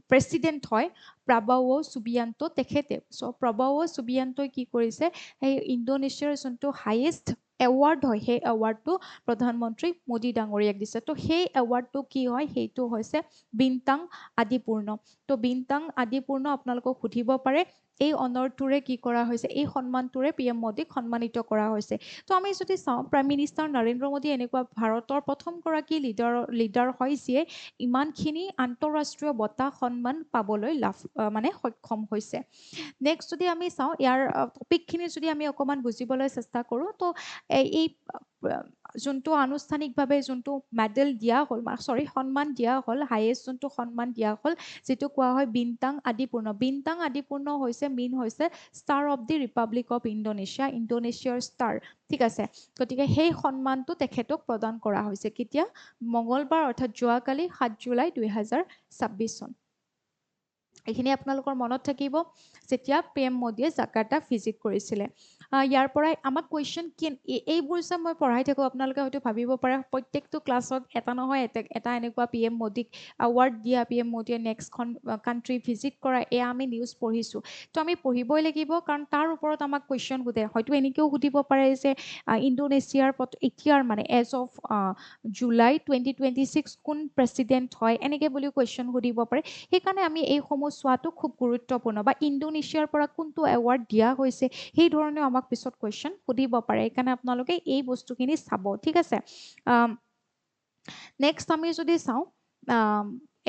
প্ৰেচিডেণ্ট হয় প্ৰাবোৱো সুবিয়ান্টো তেখেতে চ' প্ৰাবোৱো সুবিয়ান্টোই কি কৰিছে সেই ইণ্ডোনেছিয়াৰ যোনটো হায়েষ্ট এৱাৰ্ড হয় সেই এৱাৰ্ডটো প্ৰধানমন্ত্ৰী মোদী ডাঙৰীয়াক দিছে তো সেই এৱাৰ্ডটো কি হয় সেইটো হৈছে বিনতাং আদিপূৰ্ণ তো বিনতাং আদিপূৰ্ণ আপোনালোকক সুধিব পাৰে এই অনাৰটোৰে কি কৰা হৈছে এই সন্মানটোৰে PM মোদীক সন্মানিত কৰা হৈছে তো আমি যদি চাওঁ প্ৰাইম মিনিষ্টাৰ নৰেন্দ্ৰ মোদী এনেকুৱা ভাৰতৰ প্ৰথমগৰাকী লিডাৰ হয় যিয়ে ইমানখিনি আন্তঃৰাষ্ট্ৰীয় বঁটা সন্মান পাবলৈ মানে সক্ষম হৈছে নেক্সট যদি আমি চাওঁ ইয়াৰ টপিকখিনি যদি আমি অকণমান বুজিবলৈ চেষ্টা কৰোঁ তো এই যোনটো আনুষ্ঠানিকভাৱে যোনটো মেডেল দিয়া হ'ল সন্মান দিয়া হ'ল হায়েষ্ট যোনটো সন্মান দিয়া হ'ল যিটো কোৱা হয় বিনতাং আদিপূৰ্ণ হৈছে star of the Republic of ইণ্ডোনেছিয়াৰ ষ্টাৰ ঠিক আছে গতিকে সেই সন্মানটো তেখেতক প্ৰদান কৰা হৈছে কেতিয়া মঙলবাৰ অৰ্থাৎ যোৱাকালি 7 জুলাই 2026 চন এইখিনি আপোনালোকৰ মনত থাকিব যেতিয়া PM মোদীয়ে জাকাৰ্টা ভিজিট কৰিছিলে ইয়াৰ পৰাই আমাক কুৱেশ্যন কি এইবোৰ যে মই পঢ়াই থাকোঁ আপোনালোকে হয়তো ভাবিব পাৰে প্ৰত্যেকটো ক্লাছত এটা নহয় এটা এনেকুৱা PM মোদীক এৱাৰ্ড দিয়া PM মোদীয়ে নেক্সটখন কাণ্ট্ৰি ভিজিট কৰা এয়া আমি নিউজ পঢ়িছোঁ তো আমি পঢ়িবই লাগিব কাৰণ তাৰ ওপৰত আমাক কুৱেশ্যন সোধে হয়তো এনেকৈও সুধিব পাৰে যে ইণ্ডোনেছিয়াৰ এতিয়াৰ মানে এজ অফ জুলাই 2026 কোন প্ৰেচিডেণ্ট হয় এনেকৈ বুলিও কুৱেশ্যন সুধিব পাৰে সেইকাৰণে আমি এইসমূহ চোৱাটো খুব গুৰুত্বপূৰ্ণ বা ইণ্ডোনেছিয়াৰ পৰা কোনটো এৱাৰ্ড দিয়া হৈছে সেই ধৰণেও আমাক পিছত কুৱেশ্যন সুধিব পাৰে সেইকাৰণে আপোনালোকে এই বস্তুখিনি চাব ঠিক আছে নেক্সট আমি যদি চাওঁ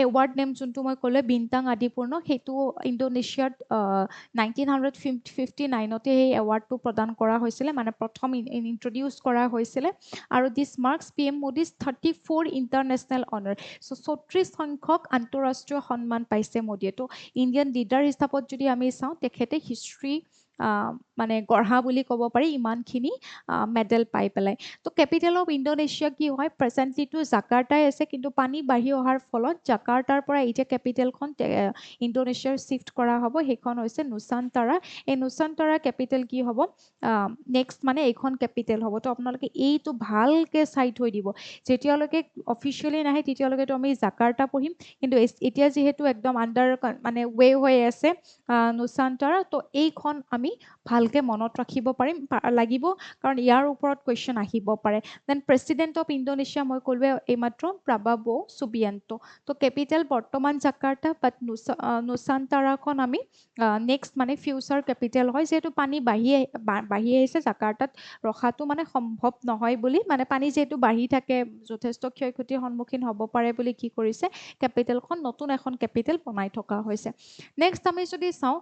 এৱাৰ্ড নেম যোনটো মই ক'লে বিনতাং আদিপূৰ্ণ সেইটো ইণ্ডোনেছিয়াত 1959তে সেই এৱাৰ্ডটো প্ৰদান কৰা হৈছিলে মানে প্ৰথম ইণ্ট্ৰডিউচ কৰা হৈছিলে আৰু দিছ মাৰ্কছ PM মোদীজ 34 ইণ্টাৰনেশ্যনেল অনাৰ চ' 34 সংখ্যক আন্তঃৰাষ্ট্ৰীয় সন্মান পাইছে মোদীয়ে তো ইণ্ডিয়ান লিডাৰ হিচাপত যদি আমি চাওঁ তেখেতে হিষ্ট্ৰী মানে গঢ়া বুলি ক'ব পাৰি ইমানখিনি মেডেল পাই পেলাই তো কেপিটেল অফ ইণ্ডোনেছিয়া কি হয় প্ৰেজেণ্টলিটো জাকাৰ্টাই আছে কিন্তু পানী বাঢ়ি অহাৰ ফলত জাকাৰ্টাৰ পৰা এতিয়া কেপিটেলখন ইণ্ডোনেছিয়াৰ শ্বিফ্ট কৰা হ'ব সেইখন হৈছে নুচান্তাৰা এই নুচান্তাৰা কেপিটেল কি হ'ব নেক্সট মানে এইখন কেপিটেল হ'ব তো আপোনালোকে এইটো ভালকৈ চাই থৈ দিব যেতিয়ালৈকে অফিচিয়েলি নাহে তেতিয়ালৈকেতো আমি জাকাৰ্টা পঢ়িম কিন্তু এতিয়া যিহেতু একদম আণ্ডাৰ মানে ৱে হৈ আছে নুচান্তাৰা তো এইখন আমি ভালকৈ মনত ৰাখিব লাগিব কাৰণ ইয়াৰ ওপৰত কুৱেশ্যন আহিব পাৰে দেন প্ৰেচিডেণ্ট অফ ইণ্ডোনেছিয়া মই ক'লোৱে এইমাত্ৰ প্ৰাবোৱো সুবিয়ান্টো তো কেপিটেল বৰ্তমান জাকাৰ্টা বাট নুচান্তাৰাখন আমি নেক্সট মানে ফিউচাৰ কেপিটেল হয় যিহেতু পানী বাঢ়ি আহিছে জাকাৰ্টাত ৰখাটো মানে সম্ভৱ নহয় বুলি মানে পানী যিহেতু বাঢ়ি থাকে যথেষ্ট ক্ষয় ক্ষতিৰ সন্মুখীন হ'ব পাৰে বুলি কি কৰিছে নতুন এখন কেপিটেল বনাই থকা হৈছে নেক্সট আমি যদি চাওঁ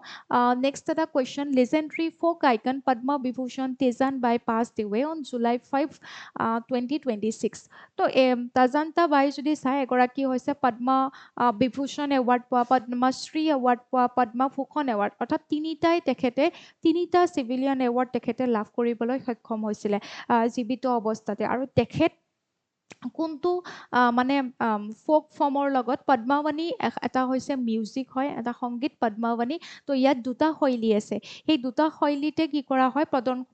নেক্সট এটা question legendary folk icon Padma Vibhushan Tejan Bai passed away on July 5, 2026. তো তাজান্তা বাই যদি চাই এগৰাকী হৈছে পদ্মা বিভূষণ এৱাৰ্ড পোৱা পদ্মশ্ৰী এৱাৰ্ড পোৱা পদ্মভূষণ এৱাৰ্ড অৰ্থাৎ তিনিটা চিভিলিয়ান এৱাৰ্ড তেখেতে লাভ কৰিবলৈ সক্ষম হৈছিলে জীৱিত অৱস্থাতে আৰু তেখেত কোনটো মানে ফোক ফৰ্মৰ লগত পদ্মাৱনী এটা হৈছে মিউজিক হয় এটা সংগীত পদ্মাৱনী তো ইয়াত দুটা শৈলী আছে সেই দুটা শৈলীতে কি কৰা হয়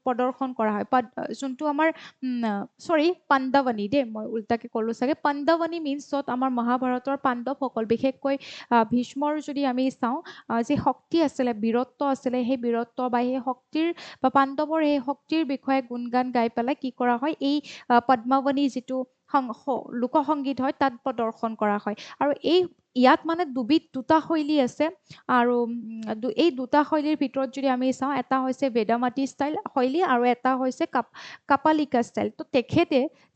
প্ৰদৰ্শন কৰা হয় যোনটো আমাৰ পাণ্ডাৱনী দেই মই উল্টাকে ক'লো চাগে পাণ্ডাৱনী মিনছ য'ত আমাৰ মহাভাৰতৰ পাণ্ডৱসকল বিশেষকৈ ভীষ্মৰ যদি আমি চাওঁ যি শক্তি আছিলে বীৰত্ব আছিলে সেই বীৰত্ব বা সেই শক্তিৰ বা পাণ্ডৱৰ সেই শক্তিৰ বিষয়ে গুণগান গাই পেলাই কি কৰা হয় এই পদ্মাৱনী যিটো লোকসংগীত হয় তাত প্ৰদৰ্শন কৰা হয় আৰু ইয়াত মানে দুটা শৈলী আছে আৰু এই দুটা শৈলীৰ ভিতৰত যদি আমি চাওঁ এটা হৈছে বেদামাটি ষ্টাইল শৈলী আৰু এটা হৈছে কাপালিকা ষ্টাইল তো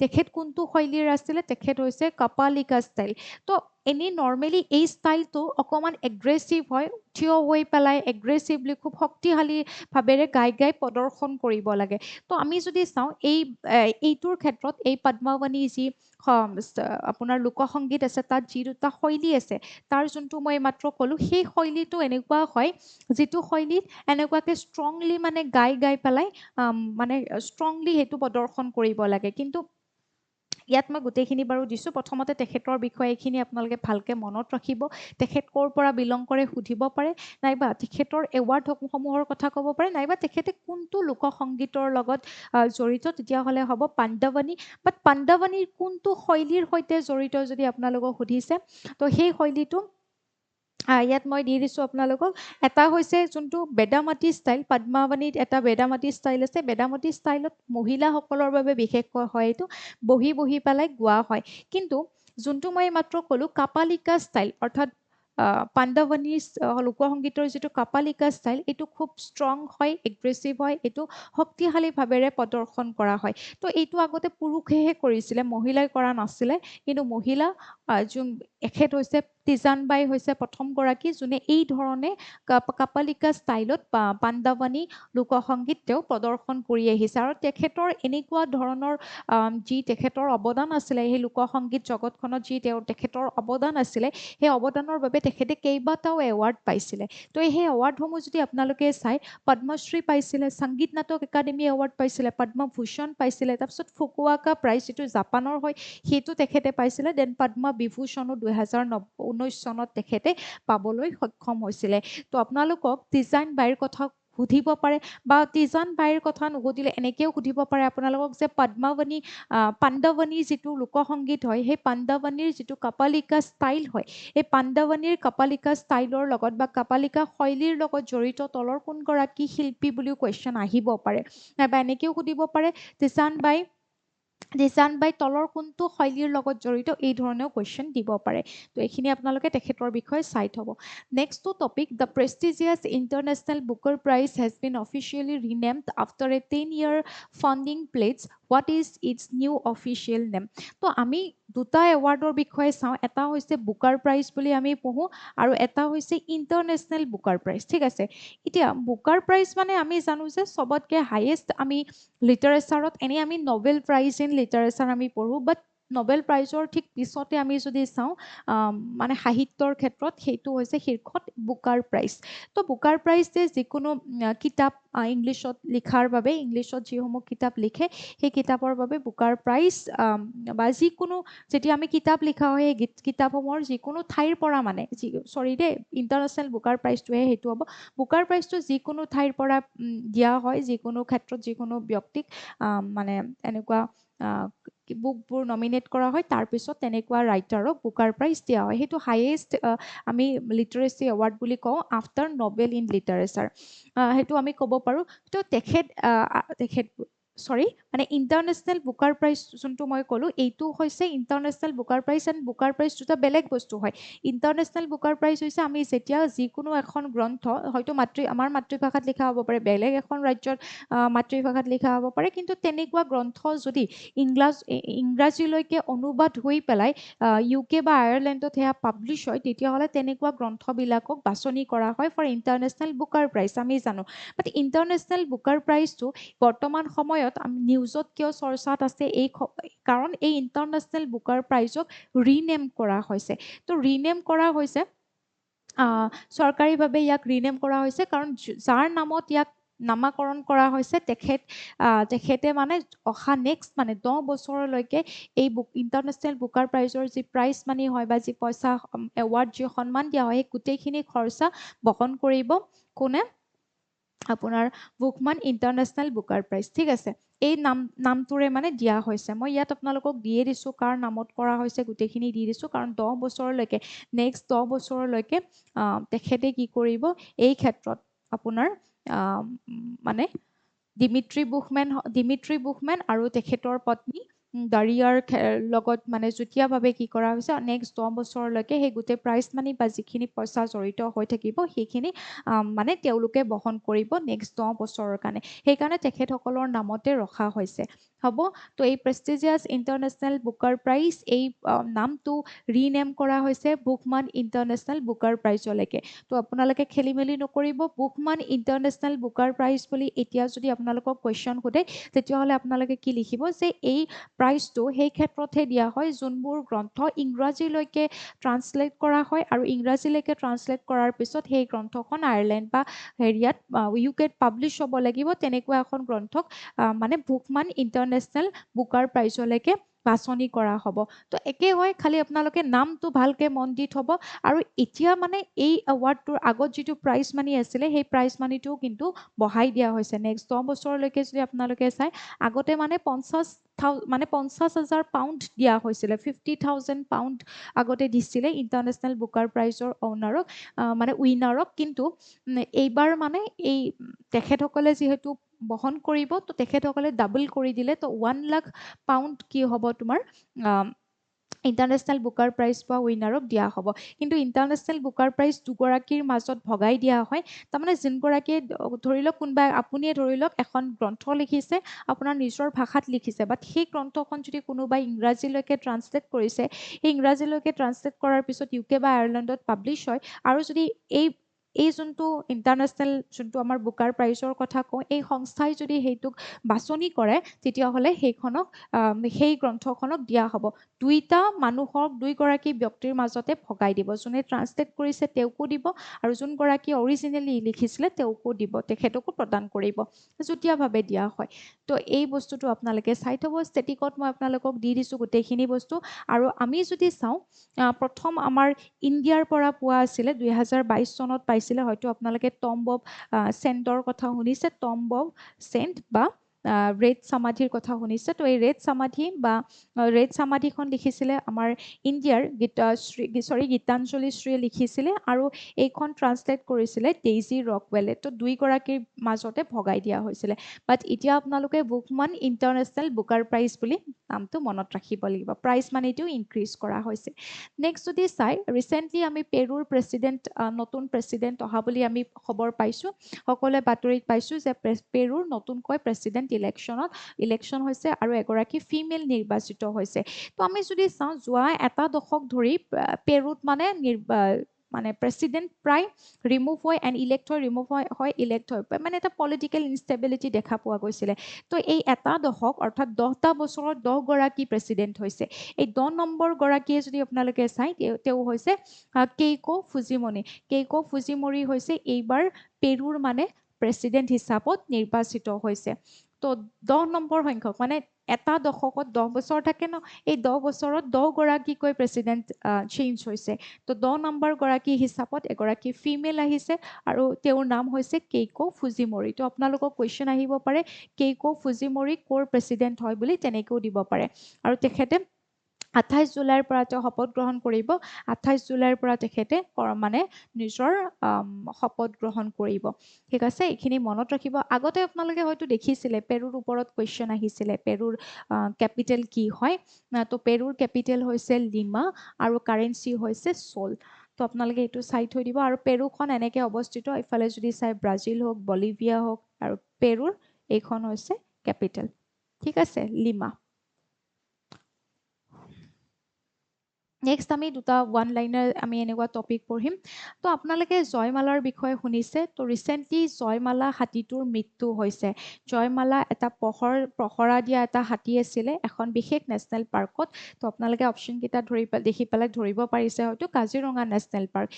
তেখেত কোনটো শৈলীৰ আছিলে তেখেত হৈছে কাপালিকা ষ্টাইল তো এনেই নৰ্মেলি এই ষ্টাইলটো অকণমান এগ্ৰেছিভ হয় থিয় হৈ পেলাই এগ্ৰেছিভলি খুব শক্তিশালী ভাৱেৰে গাই প্ৰদৰ্শন কৰিব লাগে তো আমি যদি চাওঁ এইটোৰ ক্ষেত্ৰত এই পদ্মাৱনী যি আপোনাৰ লোকসংগীত আছে তাত যি দুটা শৈলী আছে তাৰ যোনটো মই মাত্ৰ ক'লোঁ সেই শৈলীটো এনেকুৱা হয় যিটো শৈলীত এনেকুৱাকে ষ্ট্ৰংলি মানে গাই পেলাই মানে ষ্ট্ৰংলি সেইটো প্ৰদৰ্শন কৰিব লাগে কিন্তু ইয়াত মই গোটেইখিনি বাৰু দিছোঁ প্ৰথমতে তেখেতৰ বিষয়ে এইখিনি আপোনালোকে ভালকে মনত ৰাখিব তেখেত ক'ৰ পৰা বিলং কৰে সুধিব পাৰে নাইবা তেখেতৰ এৱাৰ্ডসমূহৰ কথা ক'ব পাৰে নাইবা তেখেতে কোনটো লোকসংগীতৰ লগত জড়িত তেতিয়াহ'লে হ'ব পাণ্ডাৱনী বাট পাণ্ডাৱনীৰ কোনটো শৈলীৰ সৈতে জড়িত যদি আপোনালোকক সুধিছে তো সেই শৈলীটো ইয়াত মই দি দিছোঁ আপোনালোকক এটা হৈছে যোনটো বেদামাটি ষ্টাইল পদ্মাৱনীত এটা বেদামাটি ষ্টাইল আছে বেদামাটি ষ্টাইলত মহিলাসকলৰ বাবে বিশেষকৈ হয় এইটো বহি পেলাই গোৱা হয় কিন্তু যোনটো মই মাত্ৰ ক'লোঁ কাপালিকা ষ্টাইল অৰ্থাৎ পাণ্ডাৱনীৰ লোকসংগীতৰ যিটো কাপালিকা ষ্টাইল এইটো খুব ষ্ট্ৰং হয় এগ্ৰেছিভ হয় এইটো শক্তিশালী ভাৱেৰে প্ৰদৰ্শন কৰা হয় তো এইটো আগতে পুৰুষেহে কৰিছিলে মহিলাই কৰা নাছিলে কিন্তু মহিলা এখেত হৈছে তিজানবাই হৈছে প্ৰথমগৰাকী যোনে এই ধৰণে কাপালিকা ষ্টাইলত পাণ্ডাৱনী লোকসংগীত তেওঁ প্ৰদৰ্শন কৰি আহিছে আৰু তেখেতৰ এনেকুৱা ধৰণৰ যি তেখেতৰ অৱদান আছিলে সেই লোকসংগীত জগতখনত যি তেখেতৰ অৱদান আছিলে সেই অৱদানৰ বাবে তেখেতে কেইবাটাও এৱাৰ্ড পাইছিলে তো সেই এৱাৰ্ডসমূহ যদি আপোনালোকে চাই পদ্মশ্ৰী পাইছিলে সংগীত নাটক একাডেমী এৱাৰ্ড পাইছিলে পদ্মভূষণ পাইছিলে তাৰপিছত ফুকুৱাকা প্ৰাইজ যিটো জাপানৰ হয় সেইটো তেখেতে পাইছিলে দেন পদ্ম বিভূষণো 2019 চনত তেখেতে পাবলৈ সক্ষম হৈছিলে তো আপোনালোকক তিজান বাইৰ কথা সুধিব পাৰে বা তিজান বাইৰ কথা নুসুধিলে এনেকৈও সুধিব পাৰে আপোনালোকক যে পাণ্ডাৱনী যিটো লোকসংগীত হয় সেই পাণ্ডাৱনীৰ যিটো কাপালিকা ষ্টাইল হয় এই পাণ্ডাৱনীৰ কাপালিকা ষ্টাইলৰ লগত বা কাপালিকা শৈলীৰ লগত জড়িত তলৰ কোনগৰাকী শিল্পী বুলিও কুৱেশ্যন আহিব পাৰে নাইবা এনেকৈও সুধিব পাৰে দিছান বাই তলৰ কোনটো শৈলীৰ লগত জড়িত এই ধৰণেও কুৱেশ্যন দিব পাৰে তো এইখিনি আপোনালোকে তেখেতৰ বিষয়ে চাই থ'ব নেক্সটটো topic the prestigious international Booker prize has been officially renamed after a 10-year funding pledge what is its new official name তো আমি দুটা এৱাৰ্ডৰ বিষয়ে চাওঁ এটা হৈছে বুকাৰ প্ৰাইজ বুলি আমি পঢ়োঁ আৰু এটা হৈছে ইণ্টাৰনেশ্যনেল বুকাৰ প্ৰাইজ ঠিক আছে এতিয়া বুকাৰ প্ৰাইজ মানে আমি জানো যে চবতকৈ হায়েষ্ট আমি লিটাৰেচাৰত এনেই আমি নবেল প্ৰাইজ ইন লিটাৰেচাৰ আমি পঢ়োঁ বাট নবেল প্ৰাইজৰ ঠিক পিছতে আমি যদি চাওঁ মানে সাহিত্যৰ ক্ষেত্ৰত সেইটো হৈছে শীৰ্ষত বুকাৰ প্ৰাইজ তো বুকাৰ প্ৰাইজ যে যিকোনো কিতাপ ইংলিছত লিখাৰ বাবে ইংলিছত যিসমূহ কিতাপ লিখে সেই কিতাপৰ বাবে বুকাৰ প্ৰাইজ বা যিকোনো যেতিয়া আমি কিতাপ লিখা হয় সেই কিতাপসমূহৰ যিকোনো ঠাইৰ পৰা মানে ইণ্টাৰনেশ্যনেল বুকাৰ প্ৰাইজটোহে সেইটো হ'ব বুকাৰ প্ৰাইজটো যিকোনো ঠাইৰ পৰা দিয়া হয় যিকোনো ক্ষেত্ৰত যিকোনো ব্যক্তিক মানে এনেকুৱা বুকবোৰ নমিনেট কৰা হয় তাৰপিছত তেনেকুৱা ৰাইটাৰক বুকাৰ প্ৰাইজ দিয়া হয় সেইটো হায়েষ্ট আমি লিটাৰেচি এৱাৰ্ড বুলি কওঁ আফটাৰ নবেল ইন লিটাৰেচাৰ সেইটো আমি ক'ব পাৰোঁ তো মানে ইণ্টাৰনেশ্যনেল বুকাৰ প্ৰাইজ যোনটো মই ক'লোঁ এইটো হৈছে International Booker Prize and Booker Prize দুটা বেলেগ বস্তু হয় ইণ্টাৰনেশ্যনেল বুকাৰ প্ৰাইজ হৈছে আমি যেতিয়া যিকোনো এখন গ্ৰন্থ হয়তো আমাৰ মাতৃভাষাত লিখা হ'ব পাৰে বেলেগ এখন ৰাজ্যত মাতৃভাষাত লিখা হ'ব পাৰে কিন্তু তেনেকুৱা গ্ৰন্থ যদি ইংৰাজীলৈকে অনুবাদ হৈ পেলাই UK বা আয়াৰলেণ্ডত সেয়া পাব্লিছ হয় তেতিয়াহ'লে তেনেকুৱা গ্ৰন্থবিলাকক বাছনি কৰা হয় ফৰ ইণ্টাৰনেশ্যনেল বুকাৰ প্ৰাইজ আমি জানো বাট ইণ্টাৰনেশ্যনেল বুকাৰ প্ৰাইজটো বৰ্তমান সময়ত নিউজত কিয় চৰ্চাত আছে কাৰণ এই ইণ্টাৰনেশ্যনেল বুকাৰ প্ৰাইজক ৰিনেম কৰা হৈছে তো ৰিনেম কৰা হৈছে চৰকাৰীভাৱে ইয়াক ৰিনেম কৰা হৈছে কাৰণ যাৰ নামত ইয়াক নামাকৰণ কৰা হৈছে তেখেতে মানে অহা নেক্সট মানে 10 বছৰলৈকে এই ইণ্টাৰনেশ্যনেল বুকাৰ প্ৰাইজৰ যি প্ৰাইজ মানি হয় বা যি পইচা এৱাৰ্ড যি সন্মান দিয়া হয় সেই গোটেইখিনি খৰচা বহন কৰিব কোনে আপোনাৰ বুকমান ইণ্টাৰনেশ্যনেল বুকাৰ প্ৰাইজ ঠিক আছে এই নামটোৰে মানে দিয়া হৈছে মই ইয়াত আপোনালোকক দিয়ে দিছোঁ কাৰ নামত কৰা হৈছে গোটেইখিনি দি দিছোঁ কাৰণ 10 বছৰলৈকে নেক্সট 10 বছৰলৈকে তেখেতে কি কৰিব এই ক্ষেত্ৰত আপোনাৰ মানে দিমিত্ৰী বুকমেন আৰু তেখেতৰ পত্নী দাৰিয়াৰ লগত মানে যুটীয়াভাৱে কি কৰা হৈছে নেক্সট 10 বছৰলৈকে সেই গোটেই প্ৰাইজ মানি বা যিখিনি পইচা জড়িত হৈ থাকিব সেইখিনি মানে তেওঁলোকে বহন কৰিব নেক্সট 10 বছৰৰ কাৰণে সেইকাৰণে তেখেতসকলৰ নামতে ৰখা হৈছে হ'ব তো এই প্ৰেষ্টিজিয়াছ ইণ্টাৰনেশ্যনেল বুকাৰ প্ৰাইজ এই নামটো ৰিনেম কৰা হৈছে বুকমান ইণ্টাৰনেশ্যনেল বুকাৰ প্ৰাইজলৈকে তো আপোনালোকে খেলি মেলি নকৰিব বুকমান ইণ্টাৰনেশ্যনেল বুকাৰ প্ৰাইজ বুলি এতিয়া যদি আপোনালোকক কুৱেশ্যন সোধে তেতিয়াহ'লে আপোনালোকে কি লিখিব যে এই প্ৰাইজটো সেই ক্ষেত্ৰতহে দিয়া হয় যোনবোৰ গ্ৰন্থ ইংৰাজীলৈকে ট্ৰান্সলেট কৰা হয় আৰু ইংৰাজীলৈকে ট্ৰান্সলেট কৰাৰ পিছত সেই গ্ৰন্থখন আয়াৰলেণ্ড বা হেৰিয়াত UKত পাব্লিছ হ'ব লাগিব তেনেকুৱা এখন গ্ৰন্থক মানে বুকমান ইণ্টাৰনেশ্যনেল বুকাৰ প্ৰাইজলৈকে বাছনি কৰা হ'ব তো একে হয় খালি আপোনালোকে নামটো ভালকৈ মন দি থ'ব আৰু এতিয়া মানে এই এৱাৰ্ডটোৰ আগত যিটো প্ৰাইজ মানি আছিলে সেই প্ৰাইজ মানিটোও কিন্তু বঢ়াই দিয়া হৈছে নেক্সট 10 বছৰলৈকে যদি আপোনালোকে চাই আগতে মানে 50,000 পাউণ্ড দিয়া হৈছিলে 50,000 পাউণ্ড আগতে দিছিলে ইণ্টাৰনেশ্যনেল বুকাৰ প্ৰাইজৰ মানে উইনাৰক কিন্তু এইবাৰ মানে এই তেখেতসকলে যিহেতু বহন কৰিব তো তেখেতসকলে ডাবল কৰি দিলে তো 1 লাখ পাউণ্ড কি হ'ব তোমাৰ ইণ্টাৰনেশ্যনেল বুকাৰ প্ৰাইজ বা উইনাৰক দিয়া হ'ব কিন্তু ইণ্টাৰনেশ্যনেল বুকাৰ প্ৰাইজ দুগৰাকীৰ মাজত ভগাই দিয়া হয় তাৰমানে যোনগৰাকীয়ে ধৰি লওক কোনোবাই আপুনিয়ে ধৰি লওক এখন গ্ৰন্থ লিখিছে আপোনাৰ নিজৰ ভাষাত লিখিছে বাট সেই গ্ৰন্থখন যদি কোনোবাই ইংৰাজীলৈকে ট্ৰান্সলেট কৰিছে সেই ইংৰাজীলৈকে ট্ৰান্সলেট কৰাৰ পিছত UK বা আয়াৰলেণ্ডত পাব্লিছ হয় আৰু যদি এই যোনটো ইণ্টাৰনেশ্যনেল যোনটো আমাৰ বুকাৰ প্ৰাইজৰ কথা কওঁ এই সংস্থাই যদি সেইটোক বাছনি কৰে তেতিয়াহ'লে সেই গ্ৰন্থখনক দিয়া হ'ব দুইগৰাকী ব্যক্তিৰ মাজতে ভগাই দিব যোনে ট্ৰান্সলেট কৰিছে তেওঁকো দিব আৰু যোনগৰাকী অৰিজিনেলি লিখিছিলে তেওঁকো দিব তেখেতকো প্ৰদান কৰিব যুটীয়াভাৱে দিয়া হয় তো এই বস্তুটো আপোনালোকে চাই থ'ব ষ্টেটিকত মই আপোনালোকক দি দিছোঁ গোটেইখিনি বস্তু আৰু আমি যদি চাওঁ প্ৰথম আমাৰ ইণ্ডিয়াৰ পৰা পোৱা আছিলে 2022 চনত পাইছিলে হয়তো আপোনালোকে টম্ব অফ চেণ্টৰ কথা শুনিছে টম্ব অফ চেণ্ট বা ৰেড সমাধিৰ কথা শুনিছে তো এই ৰেড সমাধিখন লিখিছিলে আমাৰ ইণ্ডিয়াৰ গীতাঞ্জলি শ্ৰীয়ে লিখিছিলে আৰু এইখন ট্ৰান্সলেট কৰিছিলে ডেইজি ৰকৱেলে তো দুইগৰাকীৰ মাজতে ভগাই দিয়া হৈছিলে বাট এতিয়া আপোনালোকে বুকমান ইণ্টাৰনেশ্যনেল বুকাৰ প্ৰাইজ বুলি নামটো মনত ৰাখিব লাগিব প্ৰাইজ মানিটো ইনক্ৰিজ কৰা হৈছে নেক্সট যদি চাই ৰিচেণ্টলি আমি পেৰুৰ নতুন প্ৰেচিডেণ্ট অহা বুলি আমি খবৰ পাইছোঁ সকলোৱে বাতৰিত পাইছোঁ যে পেৰুৰ নতুনকৈ প্ৰেচিডেণ্ট ইলেকশ্যন হৈছে আৰু এগৰাকী ফিমেল নিৰ্বাচিত হৈছে তো আমি যদি চাওঁ যোৱা এটা দশক ধৰি পেৰুত মানে প্ৰেচিডেণ্ট প্ৰায় ৰিমুভ হয় ইলেক্ট হয় মানে এটা পলিটিকেল ইনষ্টেবিলিটি দেখা পোৱা গৈছিলে তো এই এটা দশক অৰ্থাৎ 10টা বছৰত 10গৰাকী প্ৰেচিডেণ্ট হৈছে এই 10 নম্বৰ গৰাকীয়ে যদি আপোনালোকে চাই তেওঁ হৈছে কেইকো ফুজিমৰি হৈছে এইবাৰ পেৰুৰ মানে প্ৰেচিডেণ্ট হিচাপত নিৰ্বাচিত হৈছে তো 10 নম্বৰ সংখ্যক মানে এটা দশকত 10 বছৰ থাকে ন এই 10 বছৰত 10গৰাকীকৈ প্ৰেচিডেণ্ট চেঞ্জ হৈছে তো 10 নম্বৰ গৰাকী হিচাপত এগৰাকী ফিমেল আহিছে আৰু তেওঁৰ নাম হৈছে কেইকো ফুজিমৰি তো আপোনালোকক কুৱেশ্যন আহিব পাৰে কেইকো ফুজিমৰি ক'ৰ প্ৰেচিডেণ্ট হয় বুলি তেনেকৈও দিব পাৰে আৰু তেখেতে 28 জুলাইৰ পৰা তেওঁ শপত গ্ৰহণ কৰিব 28 জুলাইৰ পৰা তেখেতে মানে নিজৰ শপত গ্ৰহণ কৰিব ঠিক আছে এইখিনি মনত ৰাখিব আগতে আপোনালোকে হয়তো দেখিছিলে পেৰুৰ ওপৰত কোৱেশ্চন আহিছিলে পেৰুৰ ক্যাপিটেল কি হয় তো পেৰুৰ ক্যাপিটেল হৈছে লিমা আৰু কাৰেন্সি হৈছে সোল তো আপোনালোকে এইটো চাই থৈ দিব আৰু পেৰুখন এনেকৈ অৱস্থিত ইফালে যদি চাই ব্ৰাজিল হোক বলিভিয়া হোক আৰু পেৰুৰ এইখন হৈছে ক্যাপিটেল ঠিক আছে লিমা নেক্সট আমি দুটা ওয়ান লাইনাৰ আমি এনেকুৱা টপিক পঢ়িম তো আপোনালোকে জয়মালাৰ বিষয়ে শুনিছে তো ৰিসেন্টলি জয়মালা হাতীটোৰ মৃত্যু হৈছে জয়মালা এটা পহৰা দিয়া এটা হাতী আছিল এখন বিশেষ নেশনেল পাৰ্কত তো আপোনালোকে অপচন কেইটা দেখি পেলাই ধৰিব পাৰিছে হয়তো কাজিৰঙা নেশনেল পাৰ্ক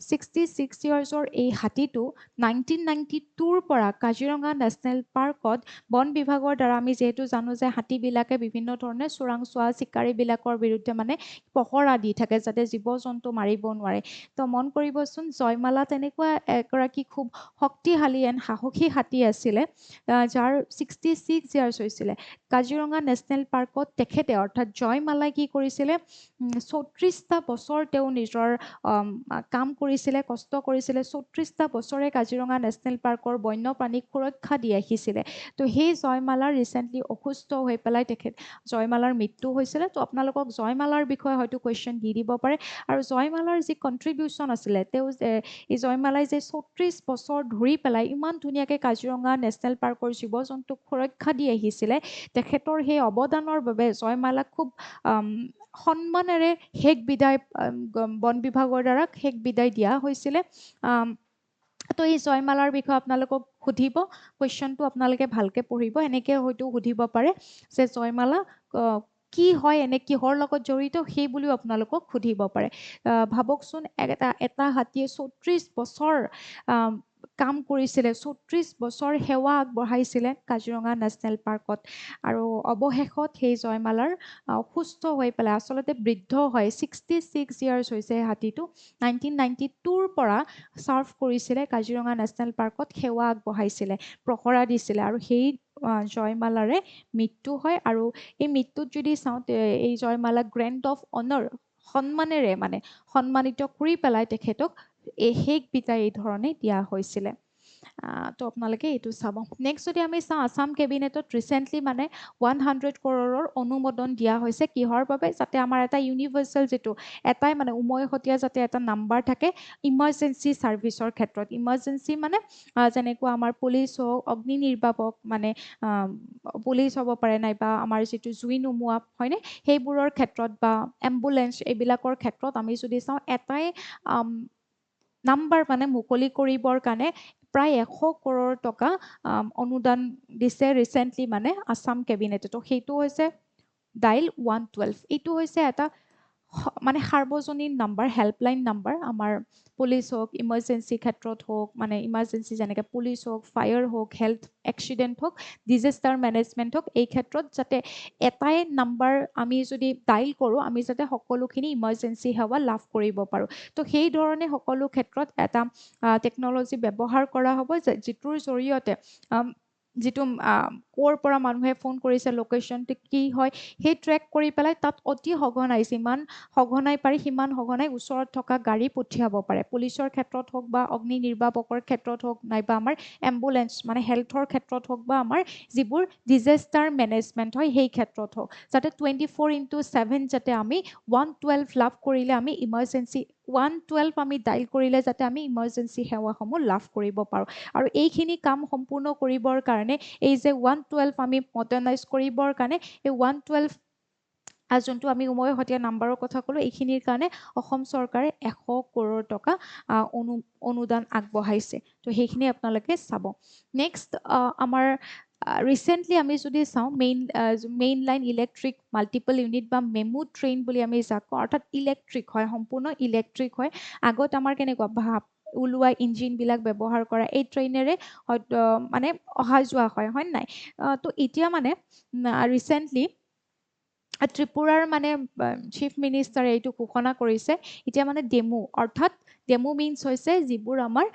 66 ইয়াৰ্ছৰ এই হাতীটো 1992ৰ পৰা কাজিৰঙা নেশনেল পাৰ্কত বন বিভাগৰ দ্বাৰা আমি যেহেতু জানো যে হাতীবিলাকে বিভিন্ন ধৰণে চোৰাংচোৱা চিকাৰীবিলাকৰ বিৰুদ্ধে মানে পহৰা দি থাকে যাতে জীৱ-জন্তু মাৰিব নোৱাৰে তো মন কৰিবচোন জয়মালা তেনেকুৱা এগৰাকী খুব শক্তিশালী এন সাহসী হাতী আছিলে যাৰ 66 ইয়াৰ্ছ হৈছিলে কাজিৰঙা নেশনেল পাৰ্কত তেখেতে অৰ্থাৎ জয়মালাই কি কৰিছিলে 34টা বছৰ তেওঁ নিজৰ কাম কৰিছিলে কষ্ট কৰিছিলে 34টা বছৰে কাজিৰঙা নেশনেল পাৰ্কৰ বন্যপ্ৰাণীক সুৰক্ষা দি আহিছিলে তো সেই জয়মালাৰ ৰিসেন্টলি অসুস্থ হৈ পেলাই তেখেত জয়মালাৰ মৃত্যু হৈছিলে তো আপোনালোকক জয়মালাৰ বিষয়ে হয়তো কোৱেশ্চন দি দিব পাৰে আৰু জয়মালাৰ যি কন্ট্ৰিবিউশন আছিলে তেওঁ এই জয়মালাই যে 34 বছৰ ধৰি পেলাই ইমান ধুনীয়াকৈ কাজিৰঙা নেশনেল পাৰ্কৰ জীৱ-জন্তুক সুৰক্ষা দি আহিছিলে তেখেতৰ সেই অৱদানৰ বাবে জয়মালাক খুব সন্মানেৰে শেষ বিদায় বন বিভাগৰ দ্বাৰা শেষ বিদায় দিয়া হৈছিলে তো এই জয়মালাৰ বিষয়ে আপোনালোকক সুধিব কোৱেশ্চনটো আপোনালোকে ভালকে পঢ়িব এনেকৈ হয়তো সুধিব পাৰে যে জয়মালা কি হয় এনে কিহৰ লগত জড়িত সেই বুলিও আপোনালোকক সুধিব পাৰে ভাবকচোন এটা হাতীয়ে 34 বছৰ কাম কৰিছিলে 34 বছৰ সেৱা আগবঢ়াইছিলে কাজিৰঙা নেশনেল পাৰ্কত আৰু অৱশেষত সেই জয়মালাৰ সুস্থ হৈ পেলাই আচলতে বৃদ্ধ হয় 66 ইয়াৰ্ছ হৈছে হাতীটো 1992ৰ পৰা সাৰ্ভ কৰিছিলে কাজিৰঙা নেশনেল পাৰ্কত সেৱা আগবঢ়াইছিলে প্ৰহৰা দিছিলে আৰু সেই জয়মালাৰে মৃত্যু হয় আৰু এই মৃত্যুত যদি চাওঁ এই জয়মালা গ্ৰেণ্ড অফ অনাৰ সন্মানেৰে মানে সন্মানিত কৰি পেলাই তেখেতক এই শেষ বিদায় এই ধৰণে দিয়া হৈছিলে তো আপোনালোকে এইটো চাব নেক্সট যদি আমি চাওঁ আসাম কেবিনেটত ৰিসেন্টলি মানে 100 কৰোৰৰ অনুমোদন দিয়া হৈছে কিহৰ বাবে যাতে আমাৰ এটা ইউনিভাৰ্চেল যেটো এটাই মানে উমৈহতীয়া যাতে এটা নাম্বাৰ থাকে ইমাৰ্জেন্সি সাৰ্ভিসৰ ক্ষেত্ৰত ইমাৰ্জেন্সি মানে যেনেকুৱা আমাৰ পুলিচ হওক অগ্নি নিৰ্বাপক মানে পুলিচ হ'ব পাৰে নাইবা আমাৰ যেটো জুই নুমুৱা হয়নে সেইবোৰৰ ক্ষেত্ৰত বা এম্বুলেন্স এইবিলাকৰ ক্ষেত্ৰত আমি যদি চাওঁ এটাই নাম্বাৰ মানে মুকলি কৰিবৰ কাৰণে প্ৰায় 100 কৰোৰ টকা অনুদান দিছে ৰিসেন্টলি মানে আসাম কেবিনেটে তো সেইটো হৈছে ডাইল 112 এইটো হৈছে এটা মানে সাৰ্বজনীন নাম্বাৰ হেল্পলাইন নাম্বাৰ আমাৰ পুলিচ হোক ইমাৰ্জেন্সি ক্ষেত্ৰত হোক মানে ইমাৰ্জেন্সি যেনেকৈ পুলিচ হোক ফায়াৰ হোক হেল্থ এক্সিডেণ্ট হোক ডিজাষ্টাৰ মেনেজমেণ্ট হোক এই ক্ষেত্ৰত যাতে এটাই নাম্বাৰ আমি যদি ডাইল কৰোঁ আমি যাতে সকলোখিনি ইমাৰ্জেন্সি সেৱা লাভ কৰিব পাৰোঁ তো সেই ধৰণে সকলো ক্ষেত্ৰত এটা টেকন'লজি ব্যৱহাৰ কৰা হ'ব যিটোৰ জৰিয়তে যেটো কোৰ পৰা মানুহে ফোন কৰিছে লোকেশনটো কি হয় সেই ট্ৰেক কৰি পেলাই তাত অতি সঘনাই যিমান সঘনাই পাৰি সিমান সঘনাই ওচৰত থকা গাড়ী পঠিয়াব পাৰে পুলিচৰ ক্ষেত্ৰত হোক বা অগ্নি নিৰ্বাপকৰ ক্ষেত্ৰত হোক নাইবা আমাৰ এম্বুলেন্স মানে হেল্থৰ ক্ষেত্ৰত হোক বা আমাৰ যিবোৰ ডিজাষ্টাৰ মেনেজমেণ্ট হয় সেই ক্ষেত্ৰত হোক যাতে 24/7 যাতে আমি 112 লাভ কৰিলে আমি ইমাৰ্জেন্সি 112 আমি ডাইল কৰিলে যাতে আমি ইমাৰ্জেন্সি সেৱাসমূহ লাভ কৰিব পাৰোঁ আৰু এইখিনি কাম সম্পূৰ্ণ কৰিবৰ কাৰণে এই যে 112 আমি মডাৰ্নাইজ কৰিবৰ কাৰণে এই 112 যোনটো আমি উমৈহতীয়া নাম্বাৰৰ কথা ক'লো এইখিনিৰ কাৰণে অসম চৰকাৰে 100 কৰোৰ টকা অনুদান আগবঢ়াইছে তো সেইখিনি আপোনালোকে চাব নেক্সট আমাৰ ৰিসেন্টলি আমি যদি চাওঁ main line electric multiple unit বা মেমু ট্ৰেইন বুলি আমি যাক কওঁ অৰ্থাৎ ইলেক্ট্ৰিক হয় সম্পূৰ্ণ ইলেক্ট্ৰিক হয় আগত আমাৰ কেনেকুৱা ভাব ওলোৱা ইঞ্জিনবিলাক ব্যৱহাৰ কৰা এই ট্ৰেইনেৰে মানে অহা যোৱা হয় নাই তো এতিয়া মানে ৰিসেন্টলি ত্ৰিপুৰাৰ মানে চিফ মিনিষ্টাৰে এইটো ঘোষণা কৰিছে এতিয়া মানে ডেমু অৰ্থাৎ ডেমু মিন্স হৈছে যিবোৰ আমাৰ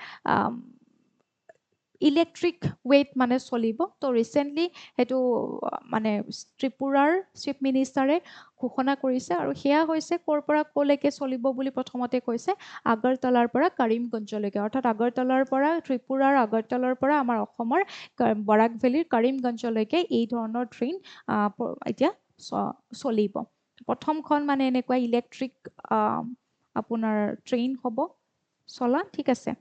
ইলেক্ট্ৰিক ৱেট মানে চলিব তো ৰিচেণ্টলি সেইটো মানে ত্ৰিপুৰাৰ চিফ মিনিষ্টাৰে ঘোষণা কৰিছে আৰু সেয়া হৈছে ক'ৰ পৰা ক'লৈকে চলিব বুলি প্ৰথমতে কৈছে আগৰতলাৰ পৰা কৰিমগঞ্জলৈকে অৰ্থাৎ আগৰতলাৰ পৰা ত্ৰিপুৰাৰ আগৰতলাৰ পৰা আমাৰ অসমৰ বৰাক ভেলীৰ কৰিমগঞ্জলৈকে এই ধৰণৰ ট্ৰেইন এতিয়া চলিব প্ৰথমখন মানে এনেকুৱা ইলেক্ট্ৰিক আপোনাৰ ট্ৰেইন হ'ব চলা ঠিক আছে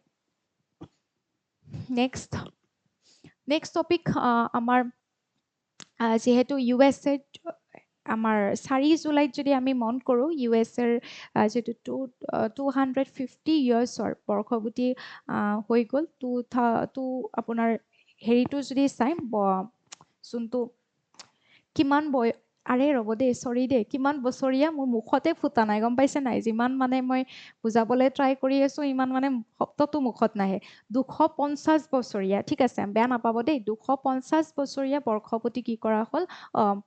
নেক্সট টপিক আমাৰ যেহেতু USA আমাৰ 4 জুলাইত যদি আমি মন কৰোঁ USAৰ যেটো 250 ইয়াৰ্ছৰ বৰ্ষপূৰ্তি হৈ গ'ল টু আপোনাৰ হেৰিটো যদি চাই যোনটো কিমান আৰে ৰ'ব দেই সৰি দেই কিমান বছৰীয়া মোৰ মুখতে ফুটা নাই গম পাইছে নাই যিমান মানে মই বুজাবলৈ ট্ৰাই কৰি আছো ইমান মানে শব্দটো মুখত নাহে 250 বছৰীয়া ঠিক আছে বেয়া নাপাব দেই 250 বছৰীয়া বৰ্ষপূৰ্তি কি কৰা হ'ল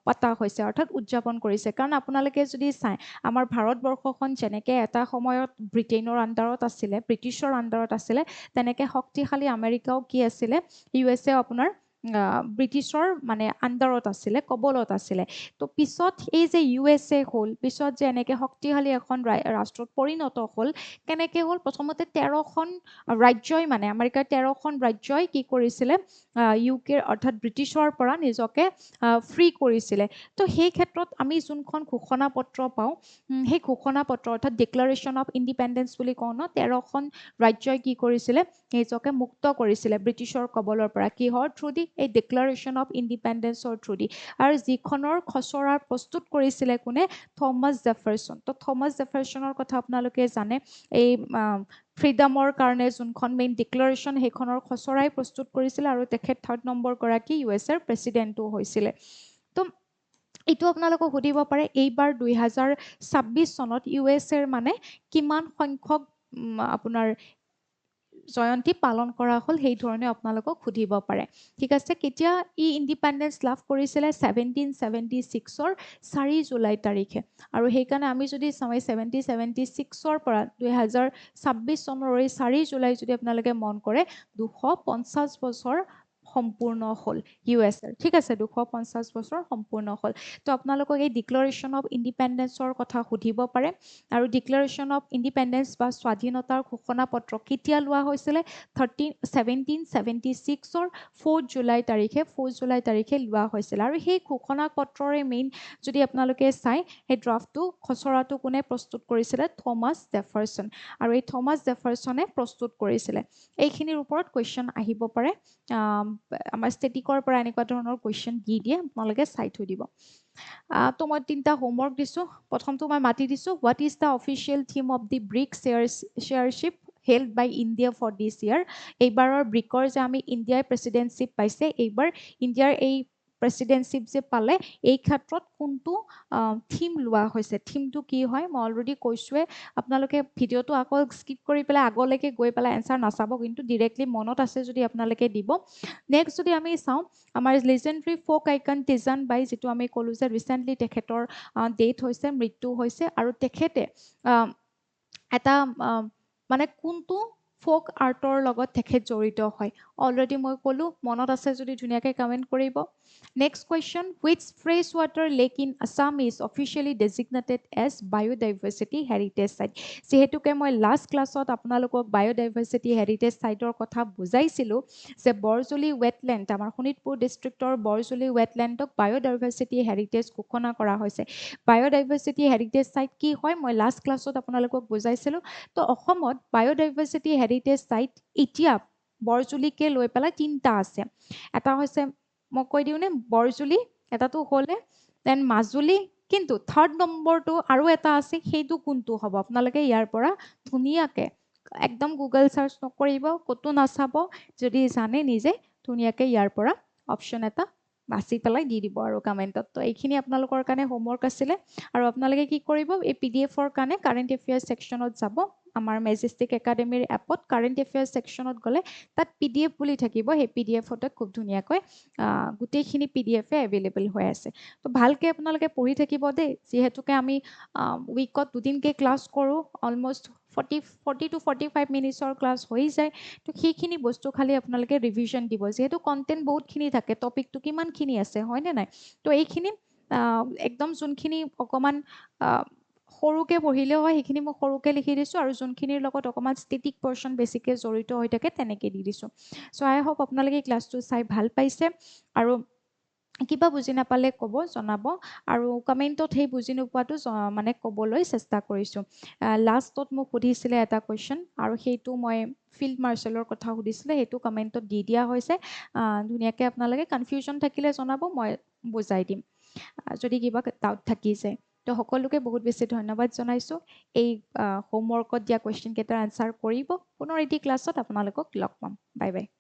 পতা হৈছে অৰ্থাৎ উদযাপন কৰিছে কাৰণ আপোনালোকে যদি চাই আমাৰ ভাৰতবৰ্ষখন যেনেকৈ এটা সময়ত ব্ৰিটেইনৰ আণ্ডাৰত আছিলে ব্ৰিটিছৰ আণ্ডাৰত আছিলে তেনেকৈ শক্তিশালী আমেৰিকাও কি আছিলে USA আপোনাৰ ব্ৰিটিছৰ মানে আণ্ডাৰত আছিলে কবলত আছিলে তো পিছত এই যে USA হ'ল পিছত যে এনেকৈ শক্তিশালী এখন ৰাষ্ট্ৰত পৰিণত হ'ল কেনেকৈ হ'ল প্ৰথমতে 13খন ৰাজ্যই মানে আমেৰিকাৰ 13খন ৰাজ্যই কি কৰিছিলে UK অৰ্থাৎ ব্ৰিটিছৰ পৰা নিজকে ফ্ৰী কৰিছিলে তো সেই ক্ষেত্ৰত আমি যোনখন ঘোষণা পত্ৰ পাওঁ সেই ঘোষণা পত্ৰ অৰ্থাৎ ডিক্লাৰেশ্যন অফ ইণ্ডিপেণ্ডেন্স বুলি কওঁ ন 13খন ৰাজ্যই কি কৰিছিলে নিজকে মুক্ত কৰিছিলে ব্ৰিটিছৰ কবলৰ পৰা কিহৰ থ্ৰু দি এই ডিক্লাৰেশ্যন অফ ইণ্ডিপেণ্ডেন্সৰ থ্ৰু দি আৰু যিখনৰ খচৰা প্ৰস্তুত কৰিছিলে কোনে থমাছ জেফাৰচন তো থমাছ জেফাৰচনৰ কথা আপোনালোকে জানে এই ফ্ৰীডমৰ কাৰণে যোনখন মেইন ডিক্লাৰেশ্যন সেইখনৰ খচৰাই প্ৰস্তুত কৰিছিলে আৰু তেখেত 3rd নম্বৰ গৰাকী USAৰ প্ৰেছিডেণ্টও হৈছিলে তো এইটো আপোনালোকক সুধিব পাৰে এইবাৰ 2026 চনত USAৰ মানে কিমান সংখ্যক আপোনাৰ জয়ন্তী পালন কৰা হ'ল সেই ধৰণে আপোনালোকক সুধিব পাৰে ঠিক আছে কেতিয়া ই ইণ্ডিপেণ্ডেন্স লাভ কৰিছিলে 1776ৰ 4 জুলাই তাৰিখে আৰু সেইকাৰণে আমি যদি চাওঁ 1776ৰ পৰা 2026 চনৰ 4 জুলাই যদি আপোনালোকে মন কৰে 250 বছৰ সম্পূৰ্ণ হ'ল USAৰ ঠিক আছে 250 বছৰ সম্পূৰ্ণ হ'ল তো আপোনালোকক এই ডিক্লাৰেশ্যন অফ ইণ্ডিপেণ্ডেন্সৰ কথা সুধিব পাৰে আৰু ডিক্লাৰেশ্যন অফ ইণ্ডিপেণ্ডেন্স বা স্বাধীনতাৰ ঘোষণা পত্ৰ কেতিয়া লোৱা হৈছিলে 1776ৰ 4 জুলাই তাৰিখে লোৱা হৈছিল আৰু সেই ঘোষণা পত্ৰৰে মেইন যদি আপোনালোকে চাই সেই ড্ৰাফটটো খচৰাটো কোনে প্ৰস্তুত কৰিছিলে থমাছ জেফাৰচন আৰু এই থমাছ জেফাৰচনে প্ৰস্তুত কৰিছিলে এইখিনিৰ ওপৰত কুৱেশ্যন আহিব পাৰে আমাৰ ষ্টেটিকৰ পৰা এনেকুৱা ধৰণৰ কুৱেশ্যন দি দিয়ে আপোনালোকে চাই থৈ দিব তো মই 3টা হোমৱৰ্ক দিছোঁ প্ৰথমটো মই মাতি দিছোঁ what is the official theme of the BRICS chairship held by India for this year এইবাৰৰ ব্ৰিকৰ যে আমি ইণ্ডিয়াৰ প্ৰেছিডেণ্টশ্বিপ পাইছে এইবাৰ ইণ্ডিয়াৰ এই প্ৰেছিডেণ্টশ্বিপ যে পালে এই ক্ষেত্ৰত কোনটো থিম লোৱা হৈছে থিমটো কি হয় মই অলৰেডি কৈছোঁৱে আপোনালোকে ভিডিঅ'টো আকৌ স্কিপ কৰি পেলাই আগলৈকে গৈ পেলাই এনচাৰ নাচাব কিন্তু ডিৰেক্টলি মনত আছে যদি আপোনালোকে দিব নেক্সট যদি আমি চাওঁ আমাৰ লিজেণ্ডৰী ফ'ক আইকন টিজান বাই যিটো আমি ক'লোঁ যে ৰিচেণ্টলি তেখেতৰ ডেথ হৈছে মৃত্যু হৈছে আৰু তেখেতে এটা মানে কোনটো ফ'ক আৰ্টৰ লগত তেখেত জড়িত হয় অলৰেডি মই ক'লোঁ মনত আছে যদি ধুনীয়াকৈ কমেণ্ট কৰিব next question which fresh water lake in Assam is officially designated as biodiversity heritage site যিহেতুকে মই লাষ্ট ক্লাছত আপোনালোকক বায়'ডাইভাৰ্চিটি হেৰিটেজ চাইটৰ কথা বুজাইছিলোঁ যে বৰজুলি ৱেটলেণ্ড আমাৰ শোণিতপুৰ ডিষ্ট্ৰিক্টৰ বৰজুলি ৱেটলেণ্ডক বায়'ডাইভাৰ্চিটি হেৰিটেজ ঘোষণা কৰা হৈছে বায়'ডাইভাৰ্চিটি হেৰিটেজ চাইট কি হয় মই লাষ্ট ক্লাছত আপোনালোকক বুজাইছিলোঁ তো অসমত বায়'ডাইভাৰ্চিটি হেৰিটেজ চাইট এতিয়া বৰজুলিকে লৈ পেলাই 3টা আছে এটা হৈছে মই কৈ দিওঁনে বৰজুলি এটাটো হ'লে দেন মাজুলী কিন্তু 3rd নম্বৰটো আৰু এটা আছে সেইটো কোনটো হ'ব আপোনালোকে ইয়াৰ পৰা ধুনীয়াকৈ একদম গুগল চাৰ্চ নকৰিব ক'তো নাচাব যদি জানে নিজে ধুনীয়াকৈ ইয়াৰ পৰা অপশ্যন এটা বাছি পেলাই দি দিব আৰু কমেণ্টত তো এইখিনি আপোনালোকৰ কাৰণে হোমৱৰ্ক আছিলে আৰু আপোনালোকে কি কৰিব এই PDFৰ কাৰণে কাৰেণ্ট এফেয়াৰ্ছ ছেকশ্যনত যাব আমাৰ মেজেষ্টিক একাডেমীৰ এপত কাৰেণ্ট এফেয়াৰ্ছ ছেকশ্যনত গ'লে তাত PDF বুলি থাকিব সেই PDFতে খুব ধুনীয়াকৈ গোটেইখিনি PDF এভেইলেবল হৈ আছে তো ভালকৈ আপোনালোকে পঢ়ি থাকিব দেই যিহেতুকে আমি উইকত দুদিনকৈ ক্লাছ কৰোঁ অলমষ্ট 40 to 45 মিনিটছৰ ক্লাছ হৈ যায় তো সেইখিনি বস্তু খালি আপোনালোকে ৰিভিজন দিব যিহেতু কণ্টেণ্ট বহুতখিনি থাকে টপিকটো কিমানখিনি আছে হয়নে নাই তো এইখিনি একদম যোনখিনি অকণমান সৰুকৈ পঢ়িলেও হয় সেইখিনি মই সৰুকৈ লিখি দিছোঁ আৰু যোনখিনিৰ লগত অকণমান ষ্টেটিক পৰ্চন বেছিকৈ জড়িত হৈ থাকে তেনেকৈ দি দিছোঁ চ' আই হোপ আপোনালোকে ক্লাছটো চাই ভাল পাইছে আৰু কিবা বুজি নাপালে ক'ব জনাব আৰু কমেণ্টত সেই বুজি নোপোৱাটো মানে ক'বলৈ চেষ্টা কৰিছোঁ লাষ্টত মোক সুধিছিলে এটা কুৱেশ্যন আৰু সেইটো মই ফিল্ড মাৰ্শ্বেলৰ কথা সুধিছিলে সেইটো কমেণ্টত দি দিয়া হৈছে ধুনীয়াকৈ আপোনালোকে কনফিউজন থাকিলে জনাব মই বুজাই দিম যদি কিবা ডাউট থাকি যায় তো সকলোকে বহুত বেছি ধন্যবাদ জনাইছোঁ এই হোমৱৰ্কত দিয়া কুৱেশ্যনকেইটাৰ আনচাৰ কৰিব পুনৰ এটি ক্লাছত আপোনালোকক লগ পাম বাই বাই